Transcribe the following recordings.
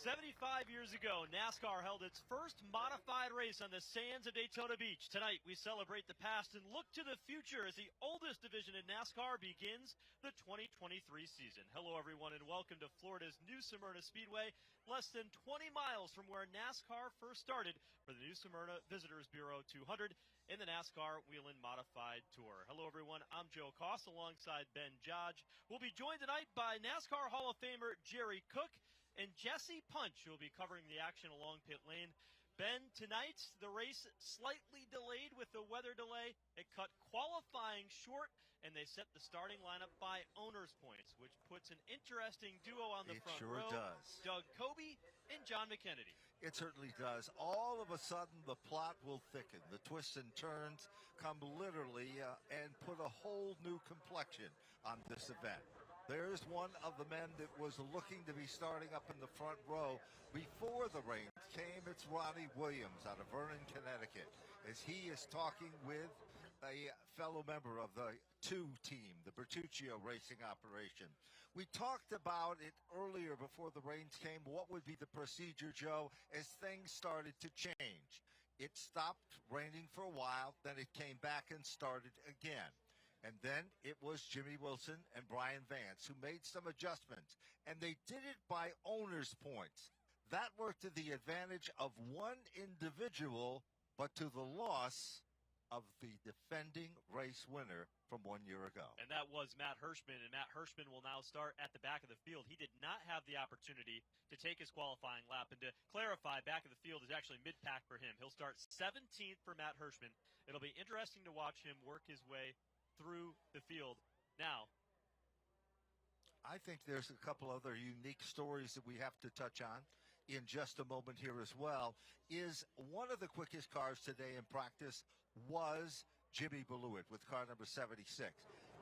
75 years ago, NASCAR held its first modified race on the sands of Daytona Beach. Tonight, we celebrate the past and look to the future as the oldest division in NASCAR begins the 2023 season. Hello, everyone, and welcome to Florida's New Smyrna Speedway, less than 20 miles from where NASCAR first started for the New Smyrna Visitors Bureau 200 in the NASCAR Whelen Modified Tour. Hello, everyone. I'm Joe Koss alongside Ben Jodge. We'll be joined tonight by NASCAR Hall of Famer Jerry Cook and Jesse Punch, who will be covering the action along pit lane. Ben, tonight the race slightly delayed with the weather delay. It cut qualifying short, and they set the starting lineup by owner's points, which puts an interesting duo on the front row. It sure does. Doug Coby and John McKennedy. It certainly does. All of a sudden, the plot will thicken. The twists and turns come literally and put a whole new complexion on this event. There's one of the men that was looking to be starting up in the front row before the rain came. It's Ronnie Williams out of Vernon, Connecticut, as he is talking with a fellow member of the 2 team, the Bertuccio racing operation. We talked about it earlier before the rains came. What would be the procedure, Joe, as things started to change? It stopped raining for a while, then it came back and started again. And then it was Jimmy Wilson and Brian Vance who made some adjustments. And they did it by owner's points. That worked to the advantage of one individual, but to the loss of the defending race winner from 1 year ago. And that was Matt Hirschman, and Matt Hirschman will now start at the back of the field. He did not have the opportunity to take his qualifying lap, and to clarify, back of the field is actually mid-pack for him. He'll start 17th for Matt Hirschman. It'll be interesting to watch him work his way through the field. Now, I think there's a couple other unique stories that we have to touch on in just a moment here as well. Is one of the quickest cars today in practice was Jimmy Ballewitt with car number 76.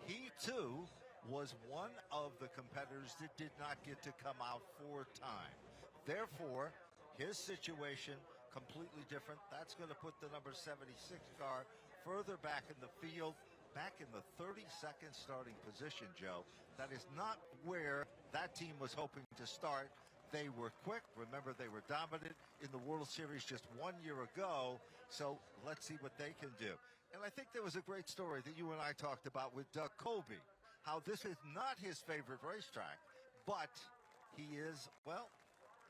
He, too, was one of the competitors that did not get to come out for time. Therefore, his situation completely different. That's going to put the number 76 car further back in the field, back in the 32nd starting position, Joe. That is not where that team was hoping to start. They were quick. Remember, they were dominant in the World Series just 1 year ago. So let's see what they can do. And I think there was a great story that you and I talked about with Doug Coby, how this is not his favorite racetrack, but he is, well,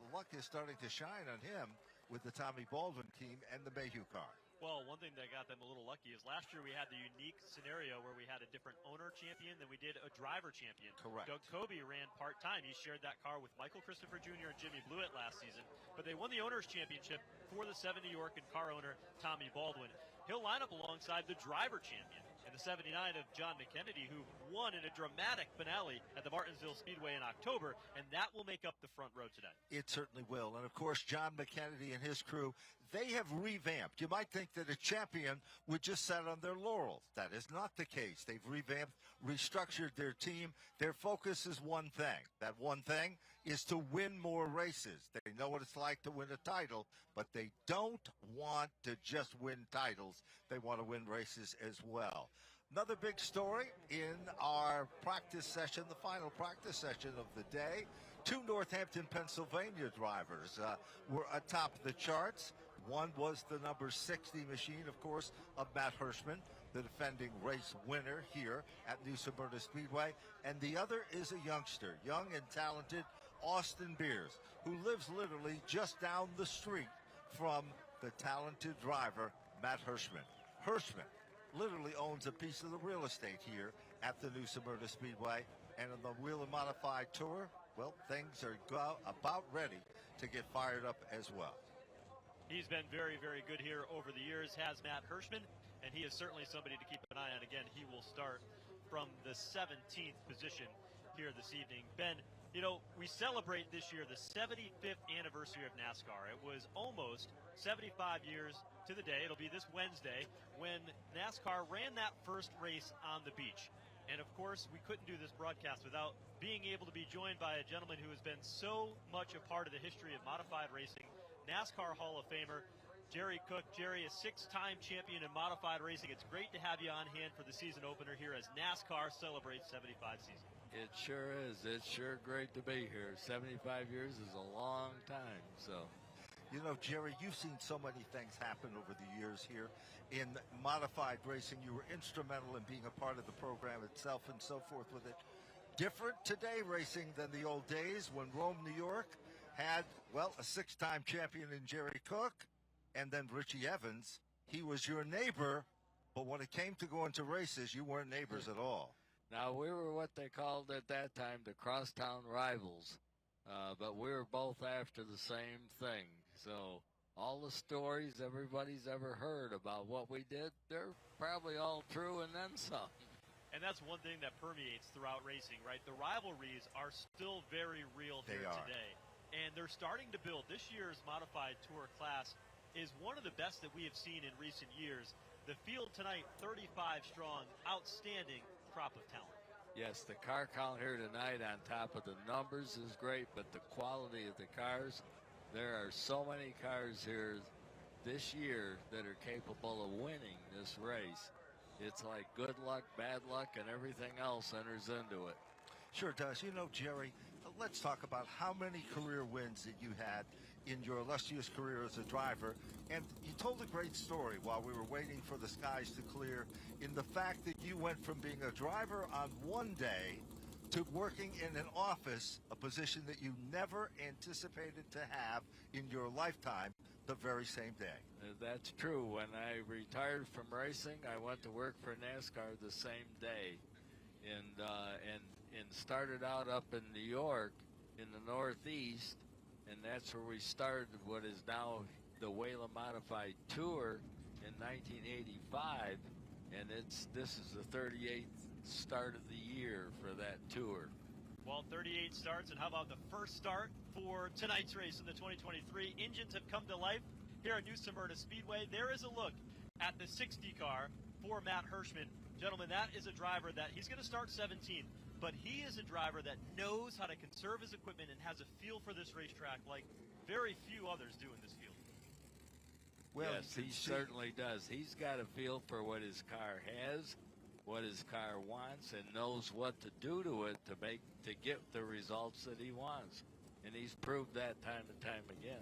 the luck is starting to shine on him with the Tommy Baldwin team and the Mayhew car. well, one thing that got them a little lucky is last year we had the unique scenario where we had a different owner champion than we did a driver champion. Correct. Doug Coby ran part-time. He shared that car with Michael Christopher Jr. and Jimmy Blewett last season, but they won the owner's championship for the 7 New York and car owner Tommy Baldwin. He'll line up alongside the driver champion in the 79 of John McKennedy, who won in a dramatic finale at the Martinsville Speedway in October, and that will make up the front row today. It certainly will. And, of course, John McKennedy and his crew, they have revamped. You might think that a champion would just sit on their laurels. That is not the case. They've revamped, restructured their team. Their focus is one thing. That one thing is to win more races. They know what it's like to win a title, but they don't want to just win titles. They want to win races as well. Another big story in our practice session, the final practice session of the day. Two Northampton, Pennsylvania drivers were atop the charts. One was the number 60 machine, of course, of Matt Hirschman, the defending race winner here at New Smyrna Speedway. And the other is a youngster, young and talented Austin Beers, who lives literally just down the street from the talented driver, Matt Hirschman. Hirschman literally owns a piece of the real estate here at the New Smyrna Speedway. And on the Whelen Modified Tour, well, things are about ready to get fired up as well. He's been very, very good here over the years, has Matt Hirschman, and he is certainly somebody to keep an eye on. Again, he will start from the 17th position here this evening. Ben, you know, we celebrate this year the 75th anniversary of NASCAR. It was almost 75 years to the day. It'll be this Wednesday when NASCAR ran that first race on the beach. And, of course, we couldn't do this broadcast without being able to be joined by a gentleman who has been so much a part of the history of modified racing, NASCAR Hall of Famer Jerry Cook. Jerry, a six-time champion in modified racing. It's great to have you on hand for the season opener here as NASCAR celebrates 75 seasons. It sure is. It's sure great to be here. 75 years is a long time, so. You know, Jerry, you've seen so many things happen over the years here in modified racing. You were instrumental in being a part of the program itself and so forth with it. Different today racing than the old days when Rome, New York had, well, a six-time champion in Jerry Cook and then Richie Evans. He was your neighbor, but when it came to going to races, you weren't neighbors at all. Now, we were what they called at that time the crosstown rivals, but we were both after the same thing. So all the stories everybody's ever heard about what we did, they're probably all true and then some. And that's one thing that permeates throughout racing, right? The rivalries are still very real here today. And they're starting to build. This year's modified tour class is one of the best that we have seen in recent years. The field tonight, 35 strong, outstanding crop of talent. Yes, the car count here tonight on top of the numbers is great, but the quality of the cars, there are so many cars here this year that are capable of winning this race. It's like good luck, bad luck, and everything else enters into it. Sure does. You know, Jerry, let's talk about how many career wins that you had in your illustrious career as a driver. And you told a great story while we were waiting for the skies to clear in the fact that you went from being a driver on one day to working in an office, a position that you never anticipated to have in your lifetime, the very same day. That's true. When I retired from racing, I went to work for NASCAR the same day, and started out up in New York in the Northeast, and that's where we started what is now the Whelen Modified Tour in 1985, and this is the 38th start of the year for that tour. Well, 38 starts, and how about the first start for tonight's race in the 2023? Engines have come to life here at New Smyrna Speedway. There is a look at the 60 car for Matt Hirschman. Gentlemen, that is a driver that he's going to start 17th, but he is a driver that knows how to conserve his equipment and has a feel for this racetrack like very few others do in this field. Well, yes, he certainly does. He's got a feel for what his car has, what his car wants, and knows what to do to it to get the results that he wants. And he's proved that time and time again.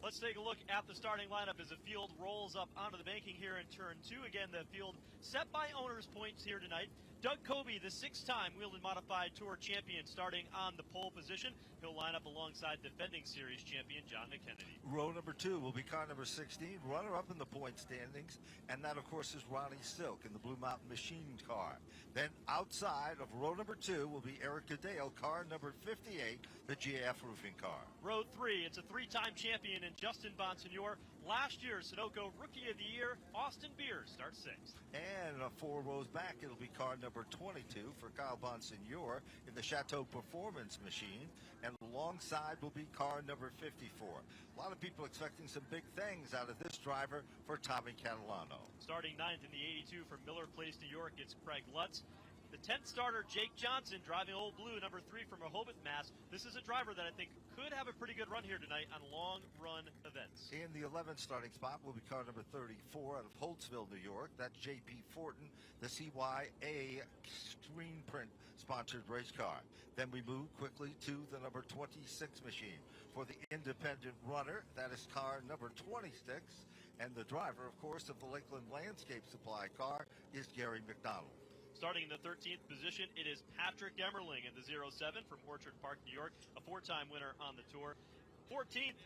Let's take a look at the starting lineup as the field rolls up onto the banking here in turn 2. Again, the field set by owners' points here tonight. Doug Kobe, the six-time Whelen Modified Tour champion, starting on the pole position. He'll line up alongside defending series champion John McKennedy. Row number 2 will be car number 16, runner-up in the point standings, and that, of course, is Ronnie Silk in the Blue Mountain Machine car. Then outside of row number 2 will be Erica Dale, car number 58, the GAF roofing car. Row 3, it's a three-time champion in Justin Bonsignor. Last year's Sunoco Rookie of the Year, Austin Beers, starts 6th. And 4 rows back, it'll be car number 22 for Kyle Bonsignor in the Chateau Performance Machine. And alongside will be car number 54. A lot of people expecting some big things out of this driver for Tommy Catalano. Starting 9th in the 82 from Miller Place, New York, it's Craig Lutz. The 10th starter, Jake Johnson, driving Old Blue, number 3 from Rehoboth, Mass. This is a driver that I think could have a pretty good run here tonight on long-run events. In the 11th starting spot will be car number 34 out of Holtzville, New York. That's J.P. Fortin, the CYA screen print sponsored race car. Then we move quickly to the number 26 machine. For the independent runner, that is car number 26. And the driver, of course, of the Lakeland Landscape Supply car is Gary McDonald. Starting in the 13th position, it is Patrick Emmerling in the 07 from Orchard Park, New York, a 4-time winner on the tour. 14th,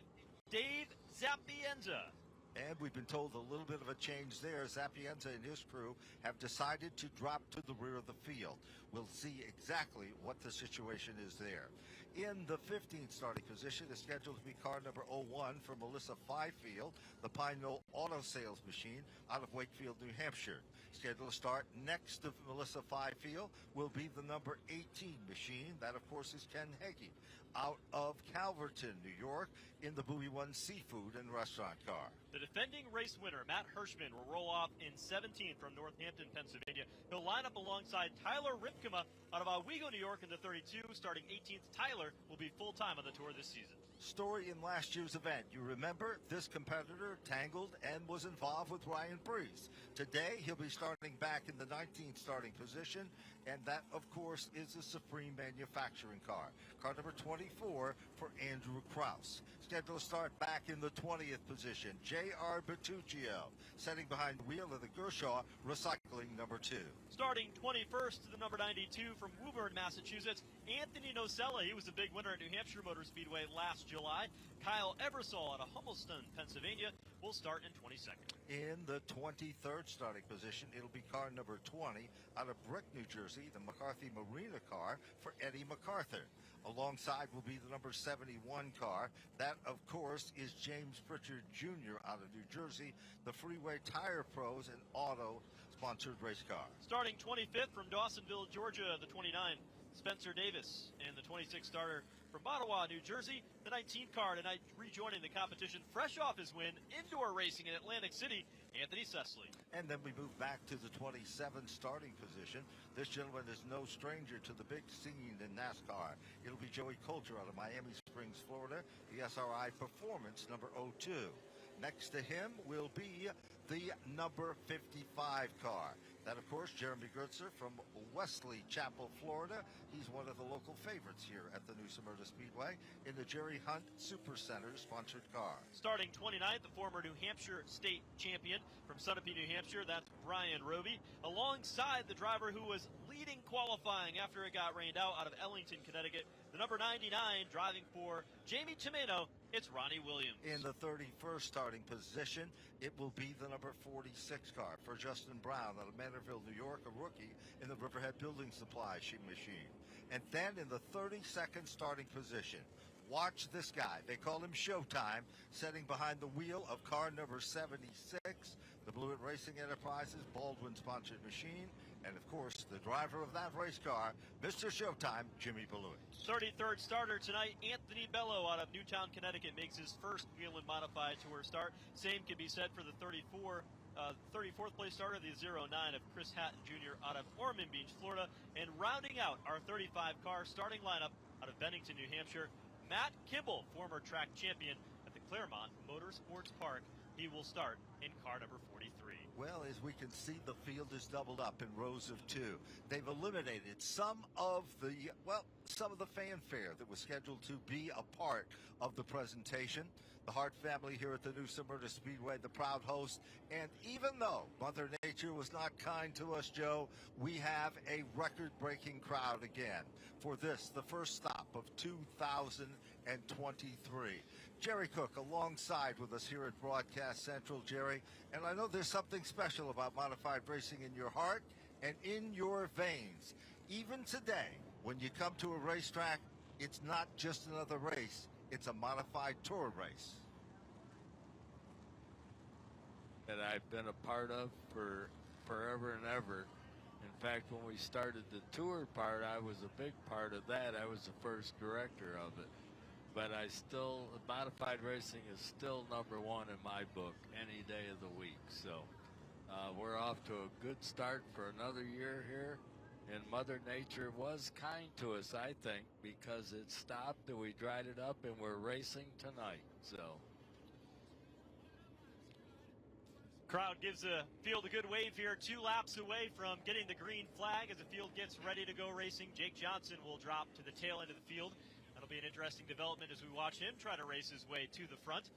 Dave Zapienza. And we've been told a little bit of a change there. Zapienza and his crew have decided to drop to the rear of the field. We'll see exactly what the situation is there. In the 15th starting position is scheduled to be car number 01 for Melissa Fifield, the Pine Knoll Auto Sales Machine out of Wakefield, New Hampshire. Scheduled to start next to Melissa Fifield will be the number 18 machine. That, of course, is Ken Heggie out of Calverton, New York, in the Bowie One Seafood and Restaurant car. The defending race winner, Matt Hirschman, will roll off in 17th from Northampton, Pennsylvania. He'll line up alongside Tyler Ripkema out of Owego, New York in the 32. Starting 18th, Tyler will be full-time on the tour this season. Story in last year's event. You remember this competitor tangled and was involved with Ryan Breeze. Today, he'll be starting back in the 19th starting position, and that, of course, is a Supreme manufacturing car. Car number 24 for Andrew Kraus. Scheduled to start back in the 20th position, J.R. Bertuccio, setting behind the wheel of the Gershaw Recycling number 2. Starting 21st to the number 92 from Woburn, Massachusetts, Anthony Nocella. He was a big winner at New Hampshire Motor Speedway last July. Kyle Eversole out of Humbleston, Pennsylvania, will start in 22nd. In the 23rd starting position, it'll be car number 20 out of Brick, New Jersey, the McCarthy Marina car for Eddie MacArthur. Alongside will be the number 71 car. That, of course, is James Pritchard Jr. out of New Jersey, the Freeway Tire Pros and Auto-sponsored race car. Starting 25th from Dawsonville, Georgia, the 29, Spencer Davis, and the 26 starter from Ottawa, New Jersey, the 19 car tonight rejoining the competition fresh off his win indoor racing in Atlantic City, Anthony Sesley. And then we move back to the 27 starting position. This gentleman is no stranger to the big scene in NASCAR. It'll be Joey Coulter out of Miami Springs, Florida, the SRI Performance number 02. Next to him will be the number 55 car. That, of course, Jeremy Gertzer from Wesley Chapel, Florida. He's one of the local favorites here at the new Smyrna Speedway in the Jerry Hunt Supercenter sponsored car. Starting 29th, the former New Hampshire state champion from Sunapee, New Hampshire. That's Brian Roby, alongside the driver who was leading qualifying after it got rained out of Ellington, Connecticut. The number 99 driving for Jamie Tomeno, it's Ronnie Williams. In the 31st starting position, it will be the number 46 car for Justin Brown out of Manorville, New York, a rookie in the Riverhead Building Supply machine. And then in the 32nd starting position, watch this guy. They call him Showtime, sitting behind the wheel of car number 76, the Blewett Racing Enterprises Baldwin-sponsored machine. And, of course, the driver of that race car, Mr. Showtime, Jimmy Blewett. 33rd starter tonight, Anthony Bello out of Newtown, Connecticut, makes his first Whelen Modified Tour start. Same can be said for the 34th place starter, the 09 of Chris Hatton Jr. out of Ormond Beach, Florida. And rounding out our 35 car starting lineup out of Bennington, New Hampshire, Matt Kimball, former track champion at the Claremont Motorsports Park. He will start in car number 43. Well, as we can see, the field is doubled up in rows of 2. They've eliminated some of the fanfare that was scheduled to be a part of the presentation. The Hart family here at the new Smyrna Speedway, the proud host. And even though Mother Nature was not kind to us, Joe, we have a record-breaking crowd again for this, the first stop of 2023. Jerry Cook alongside with us here at Broadcast Central, Jerry. And I know there's something special about modified racing in your heart and in your veins. Even today, when you come to a racetrack, it's not just another race. It's a modified tour race. That I've been a part of for forever and ever. In fact, when we started the tour part, I was a big part of that. I was the first director of it. But modified racing is still number one in my book any day of the week. So we're off to a good start for another year here. And Mother Nature was kind to us, I think, because it stopped and we dried it up and we're racing tonight. So crowd gives the field a good wave here, 2 laps away from getting the green flag as the field gets ready to go racing. Jake Johnson will drop to the tail end of the field. That'll be an interesting development as we watch him try to race his way to the front.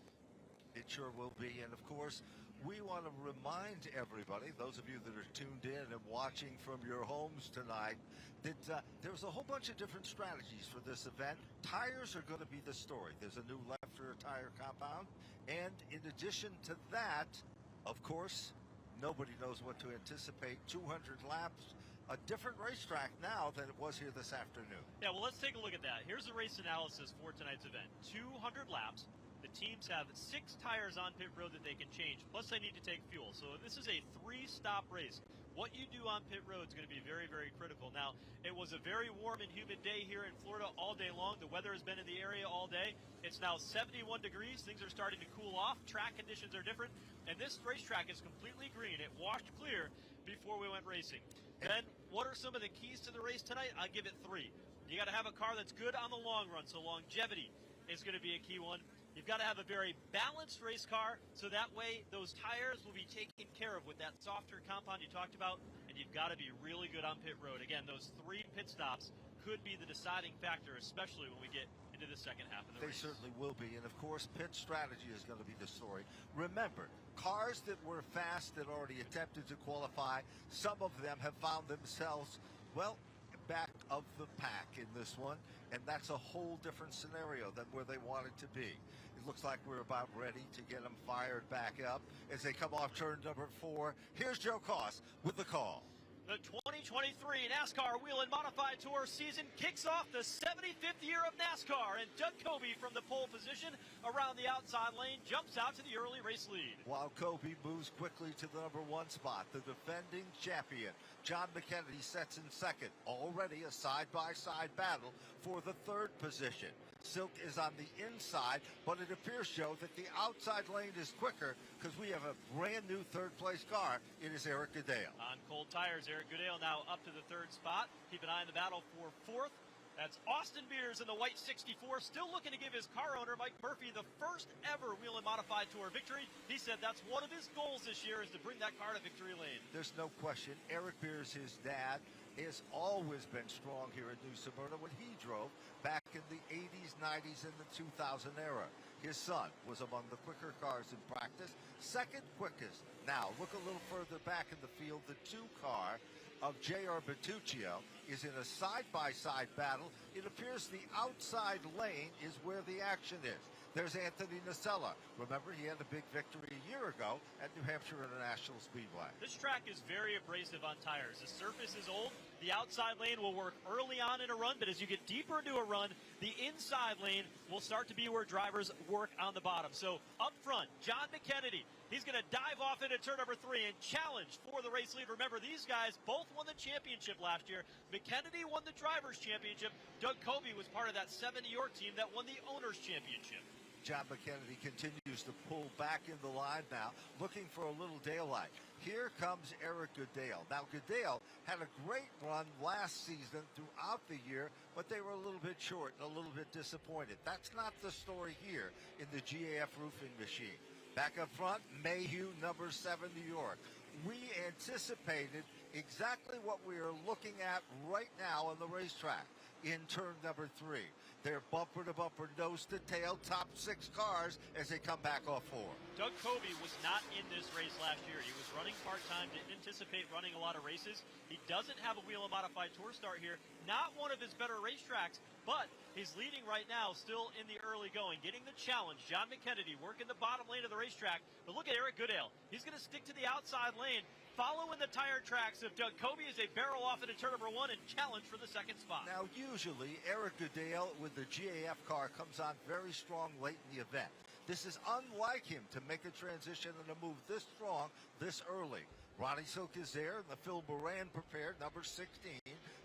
It sure will be. And, of course, we want to remind everybody, those of you that are tuned in and watching from your homes tonight, that there's a whole bunch of different strategies for this event. Tires are going to be the story. There's a new left rear tire compound. And in addition to that, of course, nobody knows what to anticipate. 200 laps. A different racetrack now than it was here this afternoon. Yeah, well, let's take a look at that. Here's the race analysis for tonight's event. 200 laps. The teams have 6 tires on pit road that they can change, plus they need to take fuel. So this is a 3-stop race. What you do on pit road is going to be very, very critical. Now, it was a very warm and humid day here in Florida all day long. The weather has been in the area all day. It's now 71 degrees. Things are starting to cool off. Track conditions are different. And this racetrack is completely green. It washed clear before we went racing. Then, what are some of the keys to the race tonight? I'll give it 3. You got to have a car that's good on the long run, so longevity. is going to be a key one. You've got to have a very balanced race car, so that way those tires will be taken care of with that softer compound you talked about, and you've got to be really good on pit road. Again, those 3 pit stops could be the deciding factor, especially when we get into the second half of the race. They certainly will be, and of course, pit strategy is going to be the story. Remember, cars that were fast that already attempted to qualify, some of them have found themselves, well, back of the pack in this one, and that's a whole different scenario than where they wanted to be. It looks like we're about ready to get them fired back up as they come off turn number 4. Here's Joe Koss with the call. The 2023 NASCAR Whelen Modified Tour season kicks off the 75th year of NASCAR, and Doug Coby from the pole position around the outside lane jumps out to the early race lead. While Coby moves quickly to the number 1 spot, the defending champion, John McKennedy, sets in second. Already a side-by-side battle for the 3rd position. Silk is on the inside, but it appears, Joe, that the outside lane is quicker because we have a brand-new 3rd-place car. It is Eric Goodale. On cold tires, Eric Goodale now up to the 3rd spot. Keep an eye on the battle for 4th. That's Austin Beers in the white 64, still looking to give his car owner, Mike Murphy, the first ever Whelen Modified Tour victory. He said that's one of his goals this year is to bring that car to victory lane. There's no question. Eric Beers, his dad, has always been strong here at New Smyrna when he drove back in the 80s, 90s, and the 2000 era. His son was among the quicker cars in practice, 2nd quickest. Now, look a little further back in the field. The 2 car of J.R. Bertuccio is in a side-by-side battle. It appears the outside lane is where the action is. There's Anthony Nacella. Remember, he had a big victory a year ago at New Hampshire International Speedway. This track is very abrasive on tires. The surface is old. The outside lane will work early on in a run, but as you get deeper into a run, the inside lane will start to be where drivers work on the bottom. So up front, John McKennedy. He's going to dive off into turn number 3 and challenge for the race lead. Remember, these guys both won the championship last year. McKennedy won the Drivers' Championship. Doug Coby was part of that 70-York team that won the Owners' Championship. John McKennedy continues to pull back in the line now, looking for a little daylight. Here comes Eric Goodale. Now, Goodale had a great run last season throughout the year, but they were a little bit short and a little bit disappointed. That's not the story here in the GAF roofing machine. Back up front, Mayhew, number 7, New York. We anticipated exactly what we are looking at right now on the racetrack in turn number 3. They're bumper to bumper, nose to tail, top 6 cars as they come back off 4. Doug Coby was not in this race last year. He was running part-time, didn't anticipate running a lot of races. He doesn't have a Whelen Modified Tour start here. Not one of his better racetracks, but he's leading right now, still in the early going, getting the challenge. John McKennedy working the bottom lane of the racetrack. But look at Eric Goodale. He's going to stick to the outside lane, following the tire tracks of Doug Coby as they barrel off into turn number 1 and challenge for the 2nd spot. Now, usually, Eric Goodale with the GAF car comes on very strong late in the event. This is unlike him to make a transition and a move this strong this early. Ronnie Silk is there, and the Phil Moran prepared, number 16.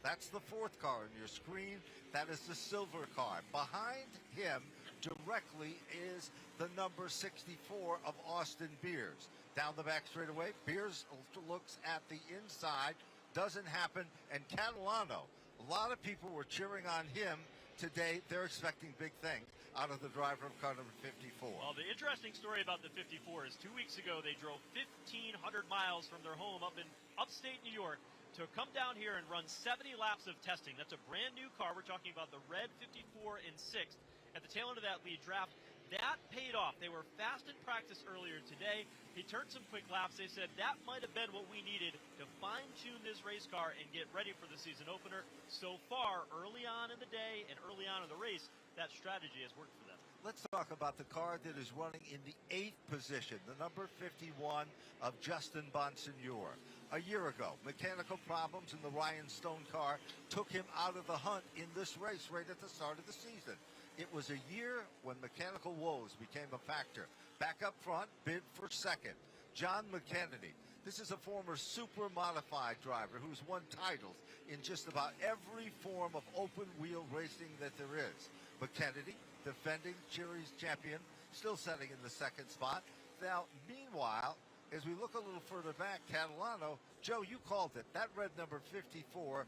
That's the 4th car on your screen. That is the silver car. Behind him directly is the number 64 of Austin Beers. Down the back straightaway, Beers looks at the inside. Doesn't happen. And Catalano, a lot of people were cheering on him today. They're expecting big things out of the driver of car number 54. Well, the interesting story about the 54 is 2 weeks ago they drove 1,500 miles from their home up in upstate New York to come down here and run 70 laps of testing. That's a brand new car. We're talking about the red 54 in 6th. At the tail end of that lead draft, that paid off. They were fast in practice earlier today. He turned some quick laps. They said that might have been what we needed to fine-tune this race car and get ready for the season opener. So far, early on in the day and early on in the race, that strategy has worked for them. Let's talk about the car that is running in the 8th position, the number 51 of Justin Bonsignor. A year ago, mechanical problems in the Ryan Stone car took him out of the hunt in this race right at the start of the season. It was a year when mechanical woes became a factor. Back up front, bid for 2nd, John McKennedy. This is a former super modified driver who's won titles in just about every form of open wheel racing that there is. McKennedy, defending series champion, still setting in the 2nd spot. Now, meanwhile, As we look a little further back, Catalano, Joe, you called it. That red number 54,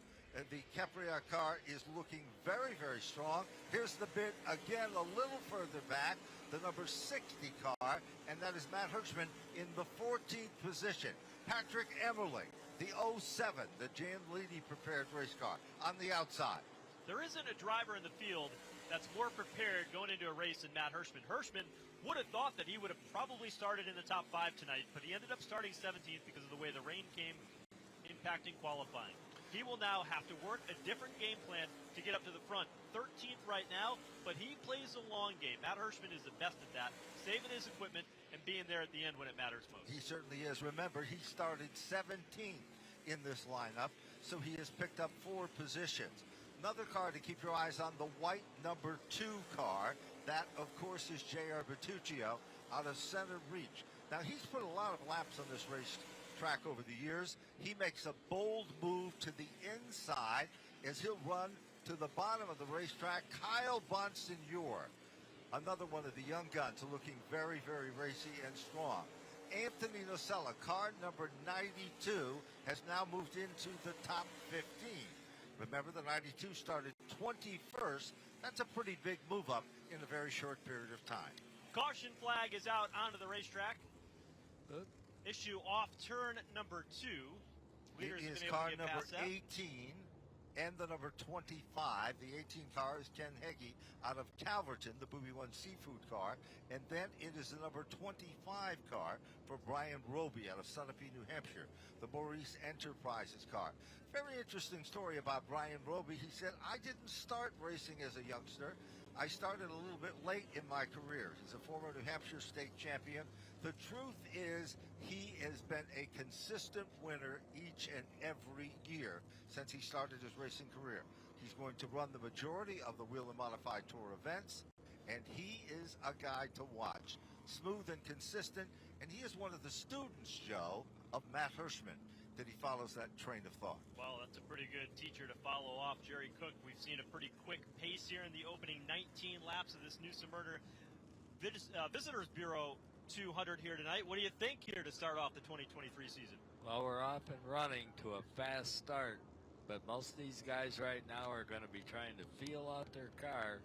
the Capriat car, is looking very, very strong. Here's the bit again a little further back, the number 60 car, and that is Matt Hirschman in the 14th position. Patrick Emerling, the 07, the Jan Leedy prepared race car, on the outside. There isn't a driver in the field that's more prepared going into a race than Matt Hirschman. Hirschman would have thought that he would have probably started in the top 5 tonight, but he ended up starting 17th because of the way the rain came, impacting qualifying. He will now have to work a different game plan to get up to the front. 13th right now, but he plays a long game. Matt Hirschman is the best at that, saving his equipment and being there at the end when it matters most. He certainly is. Remember, he started 17th in this lineup, so he has picked up 4 positions. Another car to keep your eyes on, the white number 2 car. That, of course, is J.R. Bertuccio out of Center Reach. Now, he's put a lot of laps on this racetrack over the years. He makes a bold move to the inside as he'll run to the bottom of the racetrack. Kyle Bonsignor, another one of the young guns, looking very, very racy and strong. Anthony Nocella, car number 92, has now moved into the top 15. Remember, the 92 started 21st. That's a pretty big move up in a very short period of time. Caution flag is out onto the racetrack. Good. Issue off turn number 2. Leaders It have is been able car to get number past that. 18 and the number 25. The 18 car is Ken Heggie out of Calverton, the Booby One Seafood car. And then it is the number 25 car for Brian Roby out of Sunapee, New Hampshire, the Maurice Enterprises car. Very interesting story about Brian Roby. He said, I didn't start racing as a youngster. I started a little bit late in my career. He's a former New Hampshire state champion. The truth is he has been a consistent winner each and every year since he started his racing career. He's going to run the majority of the Whelen Modified Tour events, and he is a guy to watch. Smooth and consistent, and he is one of the students, Joe, of Matt Hirschman, that he follows that train of thought. Well, that's a pretty good teacher to follow off Jerry Cook. We've seen a pretty quick pace here in the opening 19 laps of this new Smyrna Visitors Bureau 200 here tonight. What do you think here to start off the 2023 season? Well, we're off and running to a fast start, but most of these guys right now are going to be trying to feel out their car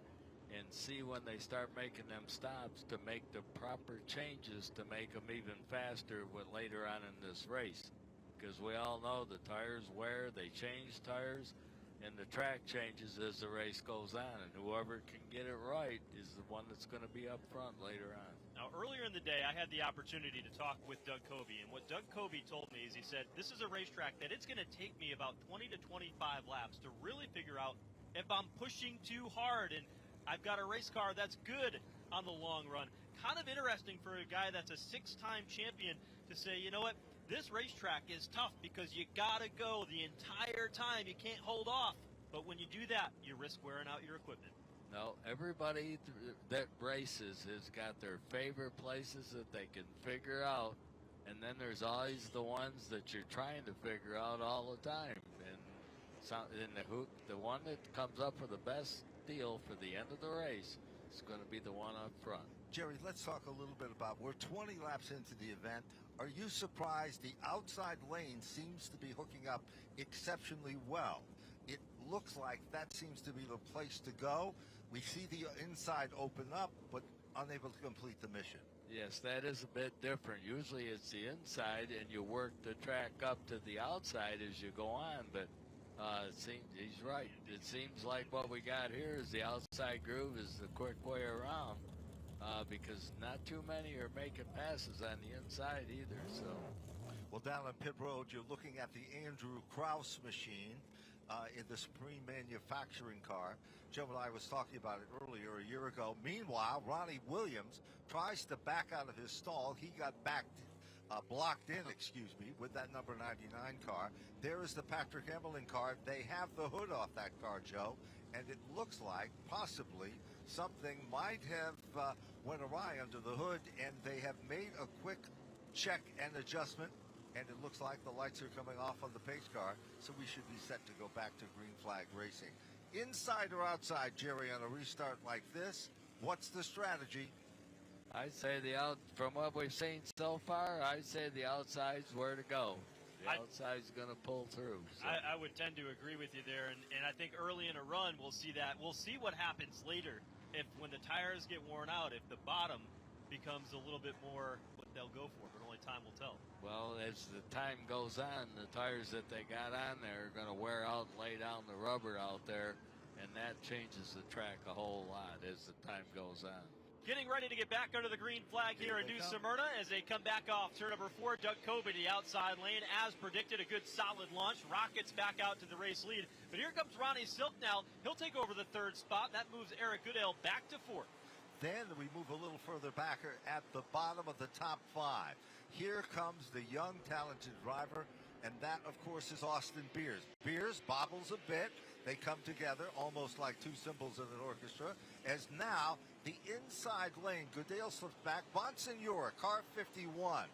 and see when they start making them stops to make the proper changes to make them even faster with later on in this race. Because we all know the tires wear, they change tires, and the track changes as the race goes on, and whoever can get it right is the one that's going to be up front later on. Now, earlier in the day, I had the opportunity to talk with Doug Covey, and what Doug Covey told me is he said, this is a racetrack that it's going to take me about 20 to 25 laps to really figure out if I'm pushing too hard, and I've got a race car that's good on the long run. Kind of interesting for a guy that's a 6-time champion to say, you know what, this racetrack is tough because you got to go the entire time. You can't hold off. But when you do that, you risk wearing out your equipment. No, everybody that races has got their favorite places that they can figure out, and then there's always the ones that you're trying to figure out all the time. And the one that comes up for the best deal for the end of the race is going to be the one up front. Jerry, let's talk a little bit about, we're 20 laps into the event. Are you surprised the outside lane seems to be hooking up exceptionally well? It looks like that seems to be the place to go. We see the inside open up, but unable to complete the mission. Yes, that is a bit different. Usually it's the inside, and you work the track up to the outside as you go on, but he's right. It seems like what we got here is the outside groove is the quick way around. Because not too many are making passes on the inside either. So, well, down on pit road, you're looking at the Andrew Krause machine in the Supreme Manufacturing car. Joe and I was talking about it earlier a year ago. Meanwhile, Ronnie Williams tries to back out of his stall. He got blocked in, with that number 99 car. There is the Patrick Emerling car. They have the hood off that car, Joe, and it looks like possibly something might have went awry under the hood, and they have made a quick check and adjustment, and it looks like the lights are coming off on the pace car, so we should be set to go back to green flag racing. Inside or outside, Jerry, on a restart like this, what's the strategy? I'd say from what we've seen so far, I'd say the outside's where to go. The outside's going to pull through. So. I would tend to agree with you there, and I think early in a run we'll see that. We'll see what happens later when the tires get worn out, if the bottom becomes a little bit more what they'll go for, but only time will tell. Well, as the time goes on, the tires that they got on there are going to wear out and lay down the rubber out there, and that changes the track a whole lot as the time goes on. Getting ready to get back under the green flag here in New Smyrna as they come back off turn number 4. Doug Kobe to the outside lane. As predicted, a good solid launch. Rockets back out to the race lead. But here comes Ronnie Silk now. He'll take over the 3rd spot. That moves Eric Goodale back to 4th. Then we move a little further back at the bottom of the top 5. Here comes the young, talented driver, and that, of course, is Austin Beers. Beers bobbles a bit. They come together almost like two cymbals in an orchestra, as now the inside lane, Goodale slips back. Bonsignor, car 51,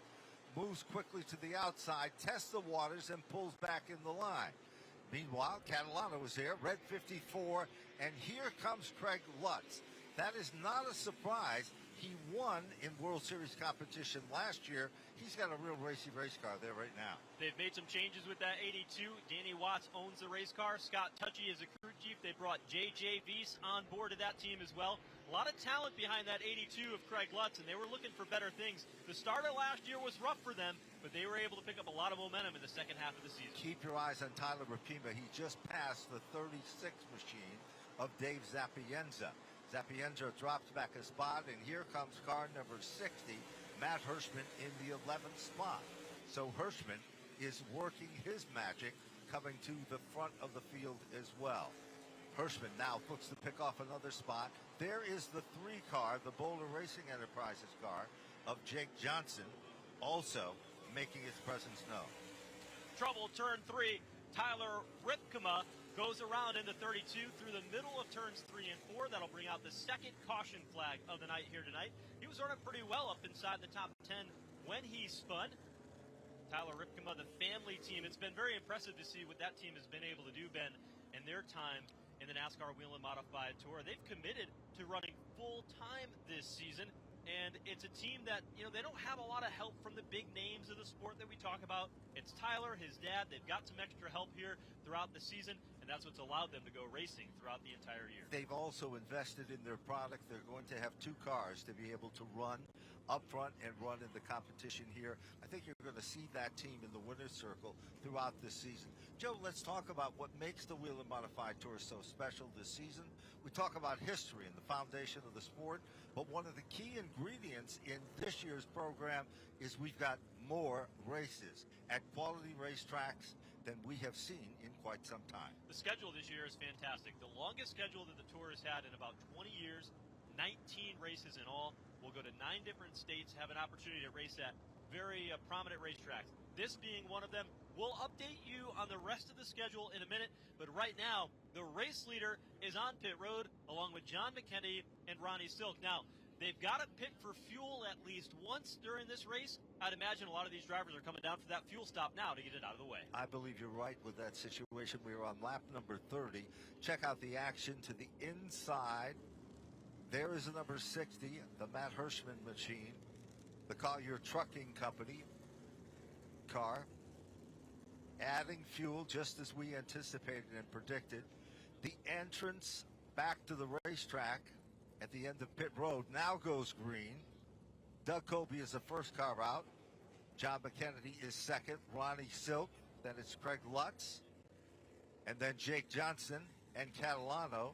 moves quickly to the outside, tests the waters, and pulls back in the line. Meanwhile, Catalano is there, red 54, and here comes Craig Lutz. That is not a surprise. He won in World Series competition last year. He's got a real racy race car there right now. They've made some changes with that 82. Danny Watts owns the race car. Scott Tucci is a crew chief. They brought J.J. Weiss on board to that team as well. A lot of talent behind that 82 of Craig Lutz, and they were looking for better things. The start of last year was rough for them, but they were able to pick up a lot of momentum in the second half of the season. Keep your eyes on Tyler Rapima. He just passed the 36 machine of Dave Zapienza. Zapienza drops back a spot, and here comes car number 60, Matt Hirschman, in the 11th spot. So Hirschman is working his magic, coming to the front of the field as well. Hirschman now looks to pick off another spot. There is the 3 car, the Boulder Racing Enterprises car of Jake Johnson, also making its presence known. Trouble, turn 3. Tyler Ripkema goes around into 32 through the middle of turns 3 and 4. That'll bring out the second caution flag of the night here tonight. He was running pretty well up inside the top 10 when he spun. Tyler Ripkema, the family team. It's been very impressive to see what that team has been able to do, Ben, in their time in the NASCAR Whelen Modified Tour. They've committed to running full-time this season, and it's a team that, they don't have a lot of help from the big names of the sport that we talk about. It's Tyler, his dad. They've got some extra help here throughout the season, and that's what's allowed them to go racing throughout the entire year. They've also invested in their product. They're going to have 2 cars to be able to run up front and run in the competition here. I think you're going to see that team in the winner's circle throughout this season. Joe, let's talk about what makes the Whelen Modified Tour so special this season. We talk about history and the foundation of the sport, but one of the key ingredients in this year's program is we've got more races at quality racetracks than we have seen in quite some time. The schedule this year is fantastic. The longest schedule that the Tour has had in about 20 years, 19 races in all. We'll go to 9 different states, have an opportunity to race at very prominent racetracks. This being one of them. We'll update you on the rest of the schedule in a minute, but right now, the race leader is on pit road along with John McKennedy and Ronnie Silk. Now, they've got to pit for fuel at least once during this race. I'd imagine a lot of these drivers are coming down for that fuel stop now to get it out of the way. I believe you're right with that situation. We are on lap number 30. Check out the action to the inside. There is the number 60, the Matt Hirschman machine, the Collier Trucking Company car, adding fuel just as we anticipated and predicted. The entrance back to the racetrack at the end of pit road now goes green. Doug Kobe is the first car out. John McKennedy is second. Ronnie Silk. Then it's Craig Lutz. And then Jake Johnson and Catalano.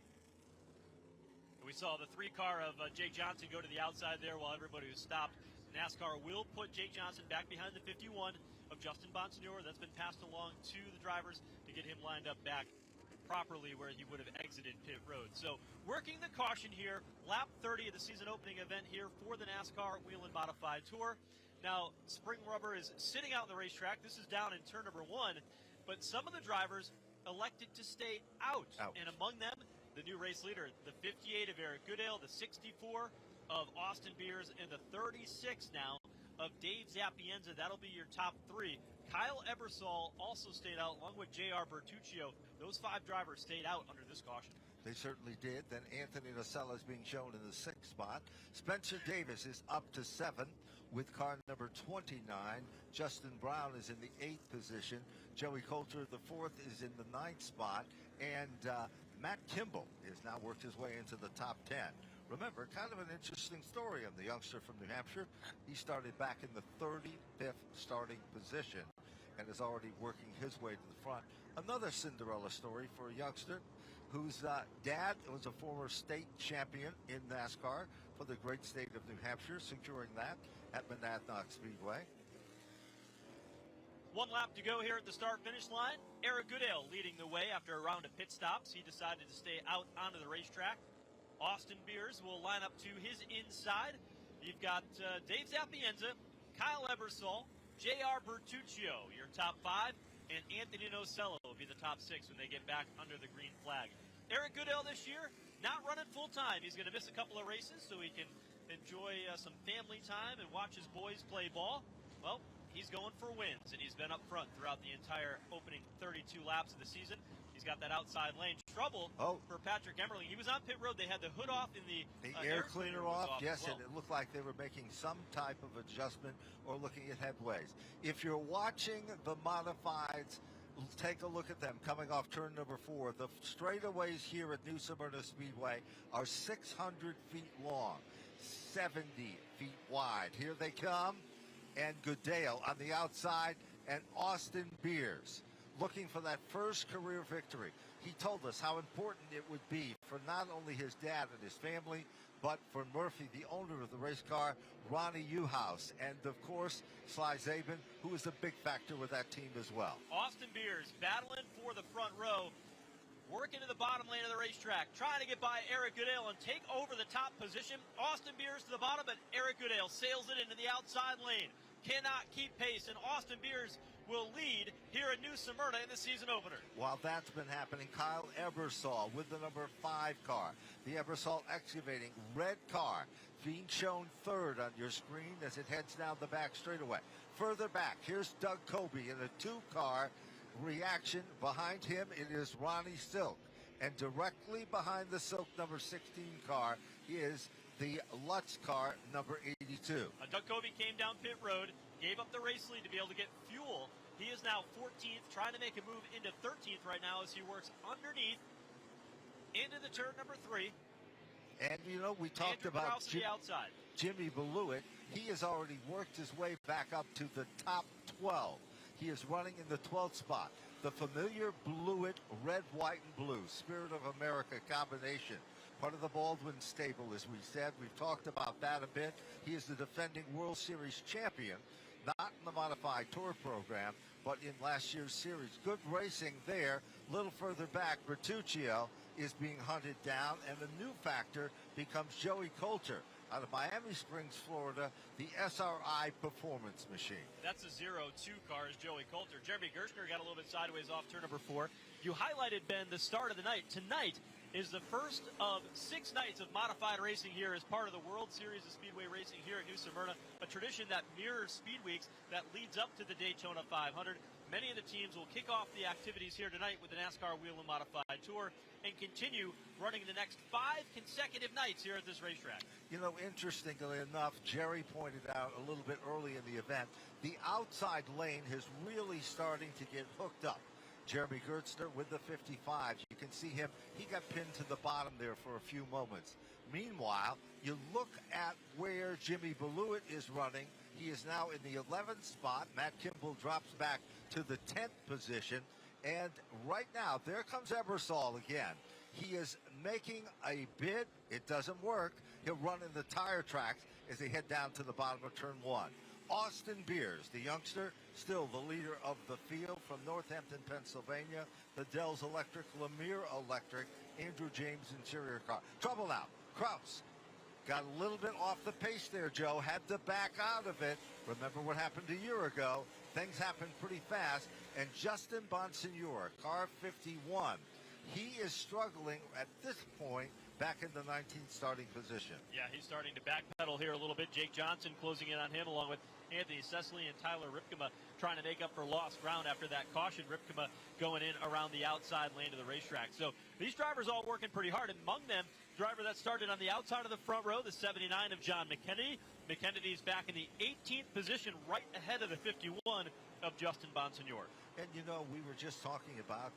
We saw the 3 car of Jake Johnson go to the outside there while everybody was stopped. NASCAR will put Jake Johnson back behind the 51 of Justin Bonsignor. That's been passed along to the drivers to get him lined up back properly where he would have exited pit road. So working the caution here, lap 30 of the season opening event here for the NASCAR Whelen Modified Tour. Now, spring rubber is sitting out in the racetrack. This is down in turn number 1, but some of the drivers elected to stay out. And among them, the new race leader, the 58 of Eric Goodale, the 64 of Austin Beers, and the 36 now of Dave Zapienza. That'll be your top three. Kyle Ebersol also stayed out, along with J.R. Bertuccio. Those 5 drivers stayed out under this caution. They certainly did. Then Anthony Nocella is being shown in the 6th spot. Spencer Davis is up to 7 with car number 29. Justin Brown is in the 8th position. Joey Coulter, the 4th, is in the 9th spot. And Matt Kimball has now worked his way into the top 10. Remember, kind of an interesting story of the youngster from New Hampshire. He started back in the 35th starting position and is already working his way to the front. Another Cinderella story for a youngster whose dad was a former state champion in NASCAR for the great state of New Hampshire, securing that at Monadnock Speedway. 1 lap to go here at the start-finish line. Eric Goodale leading the way after a round of pit stops. He decided to stay out onto the racetrack. Austin Beers will line up to his inside. You've got Dave Zapienza, Kyle Ebersol, J.R. Bertuccio, your top 5, and Anthony Nocella will be the top 6 when they get back under the green flag. Eric Goodale this year, not running full-time. He's going to miss a couple of races so he can enjoy some family time and watch his boys play ball. Well, he's going for wins, and he's been up front throughout the entire opening 32 laps of the season. He's got that outside lane. Trouble for Patrick Emmerling. He was on pit road. They had the hood off in the air cleaner off. Yes, well. and it looked like they were making some type of adjustment or looking at headways. If you're watching the modifieds, take a look at them coming off turn number 4. The straightaways here at New Smyrna Speedway are 600 feet long, 70 feet wide. Here they come, and Goodale on the outside, and Austin Beers looking for that first career victory. He told us how important it would be for not only his dad and his family, but for Murphy, the owner of the race car, Ronnie Uhouse, and of course, Sly Zabin, who is a big factor with that team as well. Austin Beers battling for the front row, working to the bottom lane of the racetrack, trying to get by Eric Goodale and take over the top position. Austin Beers to the bottom, but Eric Goodale sails it into the outside lane. Cannot keep pace, and Austin Beers will lead here at New Smyrna in the season opener. While that's been happening, Kyle Ebersol with the number 5 car. The Ebersol excavating red car being shown 3rd on your screen as it heads down the back straightaway. Further back, here's Doug Kobe in a 2-car reaction. Behind him, it is Ronnie Silk. And directly behind the Silk number 16 car is the Lutz car, number 82. Doug Kobe came down pit road, gave up the race lead to be able to get fuel. He is now 14th, trying to make a move into 13th right now as he works underneath into the turn number 3. And, you know, we talked Andrew about Krause to the outside. Jimmy Beluit. He has already worked his way back up to the top 12. He is running in the 12th spot. The familiar Beluit red, white, and blue Spirit of America combination. Part of the Baldwin stable, as we said. We've talked about that a bit. He is the defending World Series champion, not in the Modified Tour program, but in last year's series. Good racing there. A little further back, Bertuccio is being hunted down, and the new factor becomes Joey Coulter out of Miami Springs, Florida, the SRI Performance Machine. That's a 0-2 car is Joey Coulter. Jeremy Gershner got a little bit sideways off turn number 4. You highlighted, Ben, the start of the night. Tonight is the first of 6 nights of modified racing here as part of the World Series of Speedway Racing here at New Smyrna, a tradition that mirrors Speed Weeks that leads up to the Daytona 500. Many of the teams will kick off the activities here tonight with the NASCAR Whelen Modified Tour and continue running the next 5 consecutive nights here at this racetrack. You know, interestingly enough, Jerry pointed out a little bit early in the event, the outside lane is really starting to get hooked up. Jeremy Gertzner with the 55. You can see him. He got pinned to the bottom there for a few moments. Meanwhile, you look at where Jimmy Beluit is running. He is now in the 11th spot. Matt Kimball drops back to the 10th position. And right now, there comes Ebersol again. He is making a bid. It doesn't work. He'll run in the tire tracks as they head down to the bottom of turn 1. Austin Beers, the youngster, still the leader of the field from Northampton, Pennsylvania. The Dells Electric, Lemire Electric, Andrew James interior car. Trouble now. Krause got a little bit off the pace there, Joe. Had to back out of it. Remember what happened a year ago. Things happened pretty fast. And Justin Bonsignor, car 51, he is struggling at this point back in the 19th starting position. Yeah, he's starting to backpedal here a little bit. Jake Johnson closing in on him along with Anthony Cecily and Tyler Ripkema trying to make up for lost ground after that caution. Ripkema going in around the outside lane of the racetrack. So these drivers all working pretty hard. And among them, driver that started on the outside of the front row, the 79 of John McKennedy. McKennedy's back in the 18th position, right ahead of the 51 of Justin Bonsignor. And, you know, we were just talking about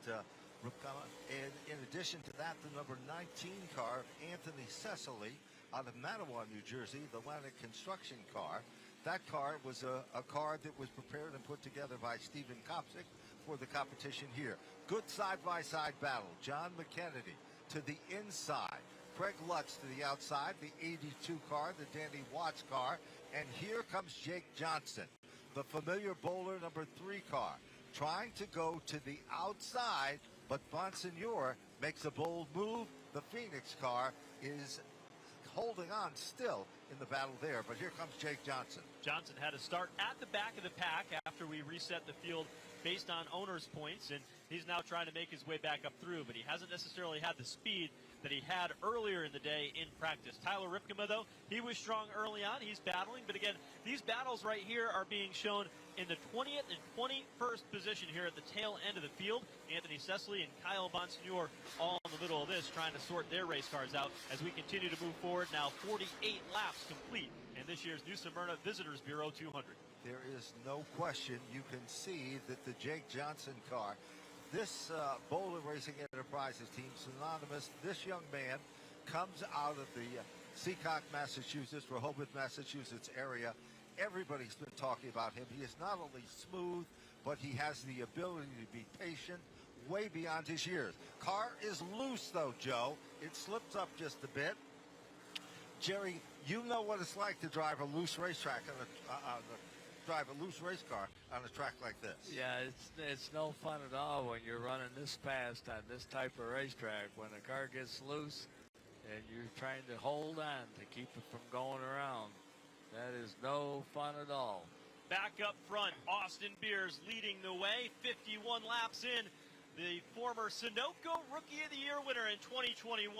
Ripkema. And in addition to that, the number 19 car, Anthony Cecily, out of Matawan, New Jersey, the Atlantic Construction car. That car was a car that was prepared and put together by Stephen Kopsick for the competition here. Good side-by-side battle. John McKennedy to the inside. Craig Lutz to the outside, the 82 car, the Danny Watts car. And here comes Jake Johnson, the familiar bowler number 3 car, trying to go to the outside, but Bonsignor makes a bold move. The Phoenix car is holding on still in the battle there, but here comes Jake Johnson. Johnson had to start at the back of the pack after we reset the field based on owners' points, and he's now trying to make his way back up through, but he hasn't necessarily had the speed that he had earlier in the day in practice. Tyler Ripkema, though, he was strong early on. He's battling, but again, these battles right here are being shown in the 20th and 21st position here at the tail end of the field. Anthony Cecily and Kyle Bonsignor all in the middle of this, trying to sort their race cars out as we continue to move forward. Now 48 laps complete in this year's New Smyrna Visitors Bureau 200. There is no question. You can see that the Jake Johnson car, this Bowler Racing Enterprises team, synonymous, this young man comes out of the Seacock, Massachusetts, Rehoboth, Massachusetts area. Everybody's been talking about him. He is not only smooth, but he has the ability to be patient way beyond his years. Car is loose, though, Joe. It slips up just a bit. Jerry, you know what it's like to drive a loose racetrack drive a loose race car on a track like this. Yeah, it's no fun at all when you're running this fast on this type of racetrack. When the car gets loose and you're trying to hold on to keep it from going around, that is no fun at all. Back up front, Austin Beers leading the way, 51 laps in. The former Sunoco Rookie of the Year winner in 2021,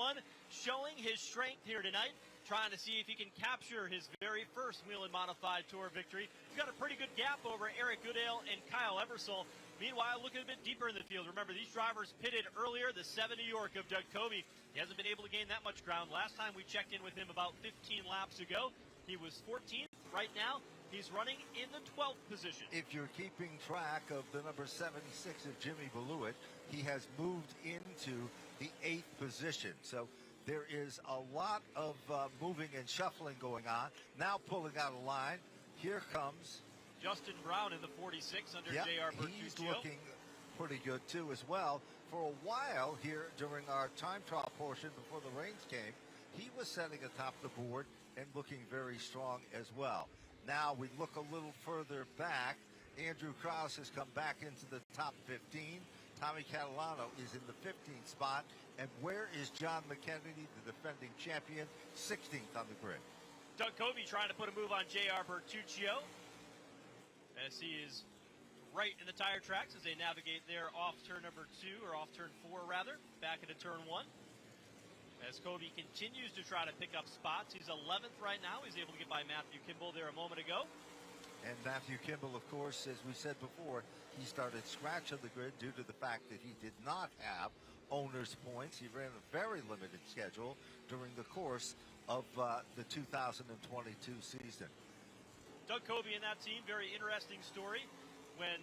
showing his strength here tonight, trying to see if he can capture his very first Whelen Modified Tour victory. He's got a pretty good gap over Eric Goodale and Kyle Ebersol. Meanwhile, looking a bit deeper in the field. Remember, these drivers pitted earlier. The 7 New York of Doug Covey. He hasn't been able to gain that much ground. Last time we checked in with him about 15 laps ago, he was 14th. Right now, he's running in the 12th position. If you're keeping track of the number 76 of Jimmy Beluit, he has moved into the 8th position. So there is a lot of moving and shuffling going on. Now pulling out a line. Here comes Justin Brown in the 46 under J.R. Bertuccio. He's looking pretty good, too, as well. For a while here during our time trial portion before the rains came, he was setting atop the board and looking very strong as well. Now we look a little further back. Andrew Krause has come back into the top 15. Tommy Catalano is in the 15th spot. And where is John McKennedy, the defending champion, 16th on the grid? Doug Covey trying to put a move on J.R. Bertuccio as he is right in the tire tracks as they navigate there off turn number 2, or off turn 4 rather, back into turn 1. As Covey continues to try to pick up spots. He's 11th right now. He's able to get by Matthew Kimball there a moment ago. And Matthew Kimball, of course, as we said before, he started scratch on the grid due to the fact that he did not have owner's points. He ran a very limited schedule during the course of the 2022 season. Doug Covey and that team, very interesting story. When